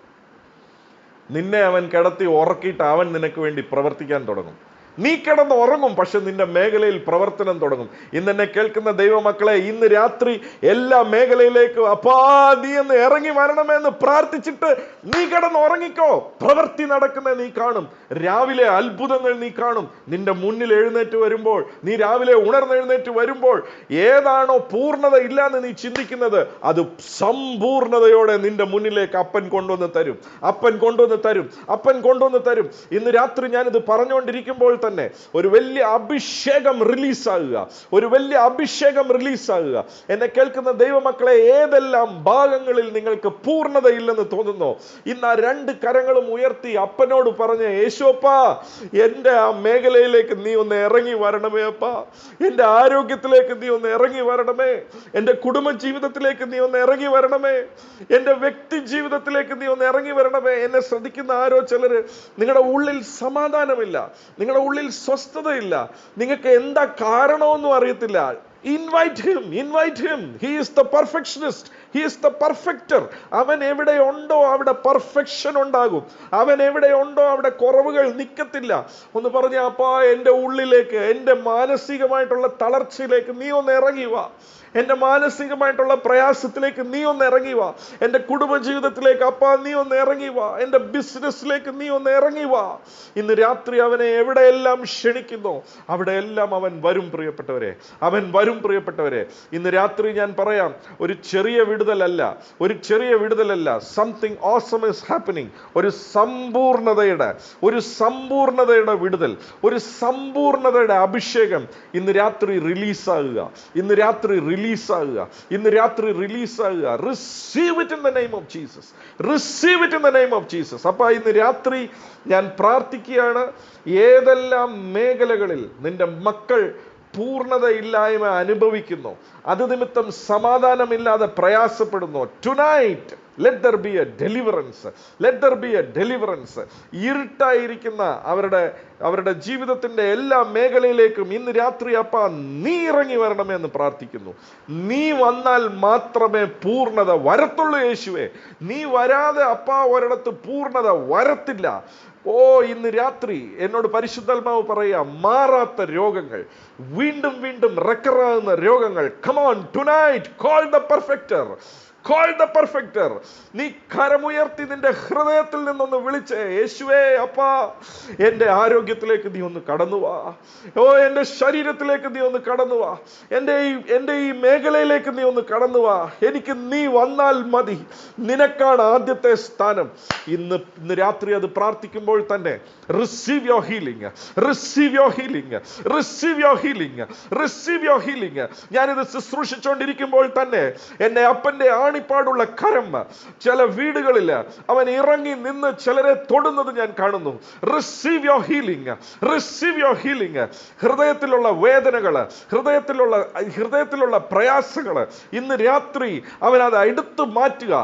നിന്നെ അവൻ കിടത്തി ഉറക്കിയിട്ട് അവൻ നിനക്ക് വേണ്ടി പ്രവർത്തിക്കാൻ തുടങ്ങും. നീ കിടന്ന് ഉറങ്ങും, പക്ഷെ നിന്റെ മേഖലയിൽ പ്രവർത്തനം തുടങ്ങും. ഇന്ന് എന്നെ കേൾക്കുന്ന ദൈവമക്കളെ, ഇന്ന് രാത്രി എല്ലാ മേഖലയിലേക്കും അപ്പാ നീ എന്ന് ഇറങ്ങി വരണമെന്ന് പ്രാർത്ഥിച്ചിട്ട് നീ കിടന്ന് ഉറങ്ങിക്കോ. പ്രവൃത്തി നടക്കുന്ന നീ കാണും. രാവിലെ അത്ഭുതങ്ങൾ നീ കാണും. നിന്റെ മുന്നിൽ എഴുന്നേറ്റ് വരുമ്പോൾ, നീ രാവിലെ ഉണർന്നെഴുന്നേറ്റ് വരുമ്പോൾ ഏതാണോ പൂർണ്ണത ഇല്ലാന്ന് നീ ചിന്തിക്കുന്നത്, അത് സമ്പൂർണതയോടെ നിന്റെ മുന്നിലേക്ക് അപ്പൻ കൊണ്ടുവന്ന് തരും. അപ്പൻ കൊണ്ടുവന്ന് തരും. അപ്പൻ കൊണ്ടുവന്ന് തരും. ഇന്ന് രാത്രി ഞാനിത് പറഞ്ഞുകൊണ്ടിരിക്കുമ്പോൾ തന്നെ ഒരു വലിയ അഭിഷേകം റിലീസാകുക. ഒരു വലിയ അഭിഷേകം റിലീസാകുക. എന്നെ കേൾക്കുന്ന ദൈവമക്കളെ, ഏതെല്ലാം ഭാഗങ്ങളിൽ നിങ്ങൾക്ക് പൂർണ്ണതയില്ലെന്ന് തോന്നുന്നോ, ഇന്ന് ആ രണ്ട് കരങ്ങളും ഉയർത്തി അപ്പനോട് പറഞ്ഞ്, യേശുപ്പാ എൻ്റെ ആ മേഖലയിലേക്ക് നീ ഒന്ന് ഇറങ്ങി വരണമേ അപ്പാ. എൻ്റെ ആരോഗ്യത്തിലേക്ക് നീ ഒന്ന് ഇറങ്ങി വരണമേ. എൻ്റെ കുടുംബ ജീവിതത്തിലേക്ക് നീ ഒന്ന് ഇറങ്ങി വരണമേ. എൻ്റെ വ്യക്തി ജീവിതത്തിലേക്ക് നീ ഒന്ന് ഇറങ്ങി വരണമേ. എന്നെ ശ്രദ്ധിക്കുന്ന ആരോ ചിലര് നിങ്ങളുടെ ഉള്ളിൽ സമാധാനമില്ല, നിങ്ങളുടെ ഉള്ളിൽ സ്വസ്ഥതയില്ല, നിങ്ങൾക്ക് എന്താ കാരണമൊന്നും അറിയത്തില്ല. Invite him, invite him. He is the perfectionist. He is the perfecter. അവൻ എവിടെയുണ്ടോ അവിടെ പെർഫെക്ഷൻ ഉണ്ടാകും. അവൻ എവിടെയുണ്ടോ അവിടെ കുറവുകൾ നിൽക്കത്തില്ല. ഒന്ന് പറഞ്ഞ, അപ്പാ എൻ്റെ ഉള്ളിലേക്ക്, എൻ്റെ മാനസികമായിട്ടുള്ള തളർച്ചയിലേക്ക് നീ ഒന്ന് ഇറങ്ങി വാ. എൻ്റെ മാനസികമായിട്ടുള്ള പ്രയാസത്തിലേക്ക് നീ ഒന്ന് ഇറങ്ങി വാ. എൻ്റെ കുടുംബജീവിതത്തിലേക്ക് അപ്പാ നീ ഒന്ന് ഇറങ്ങി വാ. എൻ്റെ ബിസിനസ്സിലേക്ക് നീ ഒന്ന് ഇറങ്ങി വാ. ഇന്ന് രാത്രി അവനെ എവിടെയെല്ലാം ക്ഷണിക്കുന്നോ അവിടെയെല്ലാം അവൻ വരും പ്രിയപ്പെട്ടവരെ. അവൻ വരും പ്രിയപ്പെട്ടവരെ. ഇന്ന് രാത്രി ഞാൻ പറയാം, ഒരു ചെറിയ വിടുതലല്ല, ഒരു ചെറിയ വിടുതലല്ല. Something awesome is happening. ഒരു സമ്പൂർണതയുടെ വിടുതൽ, ഒരു സമ്പൂർണതയുടെ അഭിഷേകം ഇന്ന് രാത്രി റിലീസാകുക. ഇന്ന് രാത്രി റിലീസാകുക. ഇന്ന് രാത്രി റിലീസാകുക. Receive it in the name of Jesus. Receive it in the name of Jesus. അപ്പൊ ഇന്ന് രാത്രി ഞാൻ പ്രാർത്ഥിക്കുകയാണ്, ഏതെല്ലാം മേഖലകളിൽ നിന്റെ മക്കൾ പൂർണ്ണതയില്ലായ്മ അനുഭവിക്കുന്നു, അത് നിമിത്തം സമാധാനമില്ലാതെ പ്രയാസപ്പെടുന്നു, tonight let there be a deliverance. Let there be a deliverance. ഇരുട്ടായിരിക്കുന്ന അവരുടെ ജീവിതത്തിന്റെ എല്ലാ മേഖലയിലേക്കും ഇന്ന് രാത്രി അപ്പാ നീ ഇറങ്ങി വരണമെന്ന് പ്രാർത്ഥിക്കുന്നു. നീ വന്നാൽ മാത്രമേ പൂർണ്ണത വരത്തുള്ളൂ യേശുവേ. നീ വരാതെ അപ്പാ ഒരിടത്ത് പൂർണ്ണത വരത്തില്ല. ഓ, ഇന്ന് രാത്രി എന്നോട് പരിശുദ്ധാത്മാവ് പറയാ, മാറാത്ത രോഗങ്ങൾ, വീണ്ടും വീണ്ടും റെക്കറാകുന്ന രോഗങ്ങൾ, come on tonight, call the perfecter. Call the perfecter. നീ കരമുയർത്തി നിന്റെ ഹൃദയത്തിൽ നിന്നൊന്ന് വിളിച്ചേ, യേശുവേ അപ്പാ എൻ്റെ ആരോഗ്യത്തിലേക്ക് നീ ഒന്ന് കടന്നു വാ. ഓ, എൻ്റെ ശരീരത്തിലേക്ക് നീ ഒന്ന് കടന്നു വാ. എൻ്റെ ഈ മേഖലയിലേക്ക് നീ ഒന്ന് കടന്നു വാ. എനിക്ക് നീ വന്നാൽ മതി. നിനക്കാണ് ആദ്യത്തെ സ്ഥാനം. ഇന്ന് രാത്രി അത് പ്രാർത്ഥിക്കുമ്പോൾ തന്നെ receive your healing. Receive your healing. Receive your healing. Receive your healing. ഞാനിത് ശുശ്രൂഷിച്ചുകൊണ്ടിരിക്കുമ്പോൾ തന്നെ എന്നെ അപ്പന്റെ ആണിപ്പാടുള്ള കരം ചില വീടുകളിൽ അവൻ ഇറങ്ങി നിന്ന് ചിലരെ തൊടുന്നത് ഞാൻ കാണുന്നു. Receive your healing, receive your healing. ഹൃദയത്തിലുള്ള വേദനകൾ, ഹൃദയത്തിലുള്ള പ്രയാസങ്ങൾ ഇന്ന് രാത്രി അവൻ അത് എടുത്തു മാറ്റുക.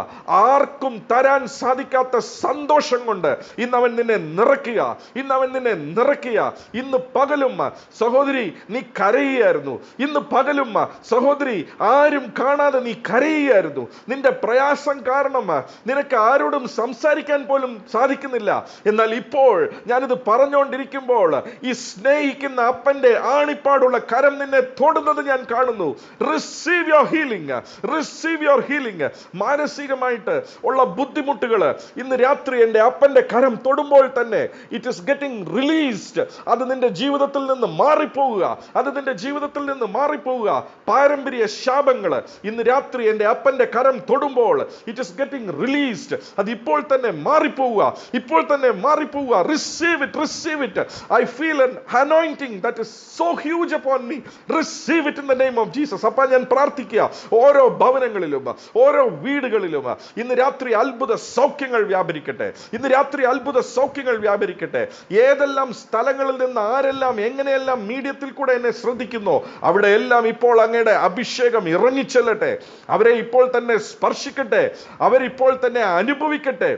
ആർക്കും തരാൻ സാധിക്കാത്ത സന്തോഷം കൊണ്ട് ഇന്ന് അവൻ നിന്നെ നിറയ്ക്കുക, ഇന്ന് അവൻ നിന്നെ നിറയ്ക്കുക. ഇന്ന് പകലും സഹോദരി നീ കരയുകയായിരുന്നു. ഇന്ന് പകലും സഹോദരി ആരും കാണാതെ നീ കരയുകയായിരുന്നു. നിന്റെ പ്രയാസം കാരണം നിനക്ക് ആരോടും സംസാരിക്കാൻ പോലും സാധിക്കുന്നില്ല. എന്നാൽ ഇപ്പോൾ ഞാനിത് പറഞ്ഞുകൊണ്ടിരിക്കുമ്പോൾ ഈ സ്നേഹിക്കുന്ന അപ്പന്റെ ആണിപ്പാടുള്ള കരം നിന്നെ തൊടുന്നത് ഞാൻ കാണുന്നു. Receive your healing, receive your healing. മാനസികമായിട്ട് ഉള്ള ബുദ്ധിമുട്ടുകൾ ഇന്ന് രാത്രി എൻ്റെ അപ്പന്റെ കരം തൊടുമ്പോൾ തന്നെ ഇറ്റ് ഈസ് ഗെറ്റിംഗ് റിലീസ്ഡ്. അത് നിന്റെ ജീവിതത്തിൽ നിന്ന് മാറിപ്പോവുക, അത് നിന്റെ ജീവിതത്തിൽ നിന്ന് മാറിപ്പോവുക. പാരമ്പര്യ ശാപങ്ങൾ ഇന്ന് രാത്രി എൻ്റെ അപ്പന്റെ കരം തൊടുമ്പോൾ ഇറ്റ് ഈസ് ഗെറ്റിംഗ് റിലീസ്ഡ്. അത് ഇപ്പോൾ തന്നെ മാറിപ്പോവുക, ഇപ്പോൾ തന്നെ മാറിപ്പോവുക. Receive it, receive it. I feel an anointing that is so huge upon me. Receive it in the name of Jesus. അപ്പോൾ ഞാൻ പ്രാർത്ഥിക്കുക, ഓരോ ഭവനങ്ങളിലും ഓരോ വീടുകളിലും ഇന്ന് രാത്രി അത്ഭുത സൗഖ്യങ്ങൾ വ്യാപരിക്കട്ടെ. ഇന്ന് രാത്രി അത്ഭുത സൗഖ്യങ്ങൾ വ്യാപരിക്കട്ടെ. ഏതെല്ലാം സ്ഥലങ്ങളിൽ നിന്ന് ആരെല്ലാം എങ്ങനെയെല്ലാം മീഡിയത്തിൽ കൂടെ എന്നെ ശ്രദ്ധിക്കുന്നു അവിടെ എല്ലാം ഇപ്പോൾ അങ്ങയുടെ അഭിഷേകം ഇറങ്ങിച്ചെല്ലട്ടെ. അവരെ ഇപ്പോൾ തന്നെ സ്പർശിക്കട്ടെ, അവരിപ്പോൾ തന്നെ അനുഭവിക്കട്ടെ.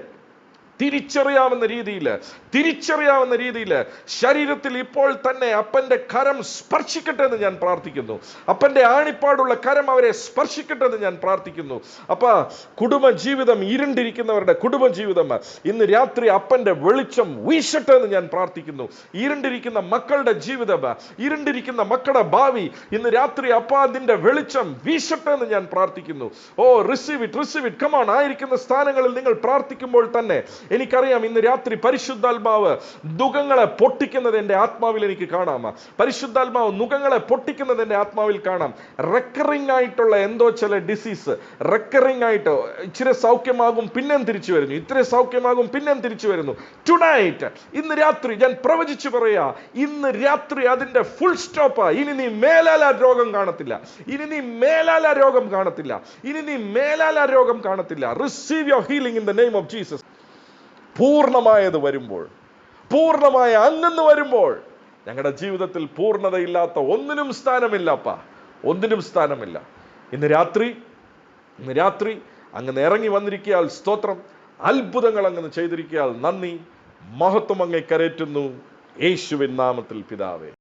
തിരിച്ചറിയാവുന്ന രീതിയിൽ ശരീരത്തിൽ ഇപ്പോൾ തന്നെ അപ്പന്റെ കരം സ്പർശിക്കട്ടെ എന്ന് ഞാൻ പ്രാർത്ഥിക്കുന്നു. അപ്പന്റെ ആണിപ്പാടുള്ള കരം അവരെ സ്പർശിക്കട്ടെ എന്ന് ഞാൻ പ്രാർത്ഥിക്കുന്നു. അപ്പ കുടുംബജീവിതം ഇരുണ്ടിരിക്കുന്നവരുടെ കുടുംബജീവിതം ഇന്ന് രാത്രി അപ്പന്റെ വെളിച്ചം വീശട്ടെ എന്ന് ഞാൻ പ്രാർത്ഥിക്കുന്നു. ഇരുണ്ടിരിക്കുന്ന മക്കളുടെ ജീവിതം, ഇരുണ്ടിരിക്കുന്ന മക്കളുടെ ഭാവി ഇന്ന് രാത്രി അപ്പ അതിന്റെ വെളിച്ചം വീശട്ടെ എന്ന് ഞാൻ പ്രാർത്ഥിക്കുന്നു. Oh receive it, receive it. Come on, ആയിരിക്കുന്ന സ്ഥാനങ്ങളിൽ നിങ്ങൾ പ്രാർത്ഥിക്കുമ്പോൾ തന്നെ എനിക്കറിയാം ഇന്ന് രാത്രി പരിശുദ്ധാത്മാവ് നുകങ്ങളെ പൊട്ടിക്കുന്നത് എൻ്റെ ആത്മാവിൽ എനിക്ക് കാണാം. പരിശുദ്ധാത്മാവ് നുകങ്ങളെ പൊട്ടിക്കുന്നത് എൻ്റെ ആത്മാവിൽ കാണാം. റെക്കറിംഗ് ആയിട്ടുള്ള എന്തോ ചില ഡിസീസ് റെക്കറിംഗ് ആയിട്ട് ഇച്ചിരി സൗഖ്യമാകും പിന്നെയും തിരിച്ചു വരുന്നു, ഇത്തിരി സൗഖ്യമാകും പിന്നെയും തിരിച്ചു വരുന്നു. ടുനൈറ്റ്, ഇന്ന് രാത്രി ഞാൻ പ്രവചിച്ചു പറയാ, ഇന്ന് രാത്രി അതിന്റെ ഫുൾ സ്റ്റോപ്പ്. ഇനി നീ മേലാല രോഗം കാണത്തില്ല, ഇനി നീ മേലാല രോഗം കാണത്തില്ല, ഇനി നീ മേലാല രോഗം കാണത്തില്ല. Receive your healing in the name of Jesus. പൂർണ്ണമായത് വരുമ്പോൾ, പൂർണ്ണമായ അങ്ങെന്ന് വരുമ്പോൾ ഞങ്ങളുടെ ജീവിതത്തിൽ പൂർണ്ണതയില്ലാത്ത ഒന്നിനും സ്ഥാനമില്ലപ്പ, ഒന്നിനും സ്ഥാനമില്ല. ഇന്ന് രാത്രി അങ്ങ് ഇറങ്ങി വന്നിരിക്കയാൽ സ്തോത്രം. അത്ഭുതങ്ങൾ അങ്ങ് ചെയ്തിരിക്കയാൽ നന്ദി. മഹത്വം അങ്ങേ കരേറ്റുന്നു യേശുവിൻ നാമത്തിൽ പിതാവേ.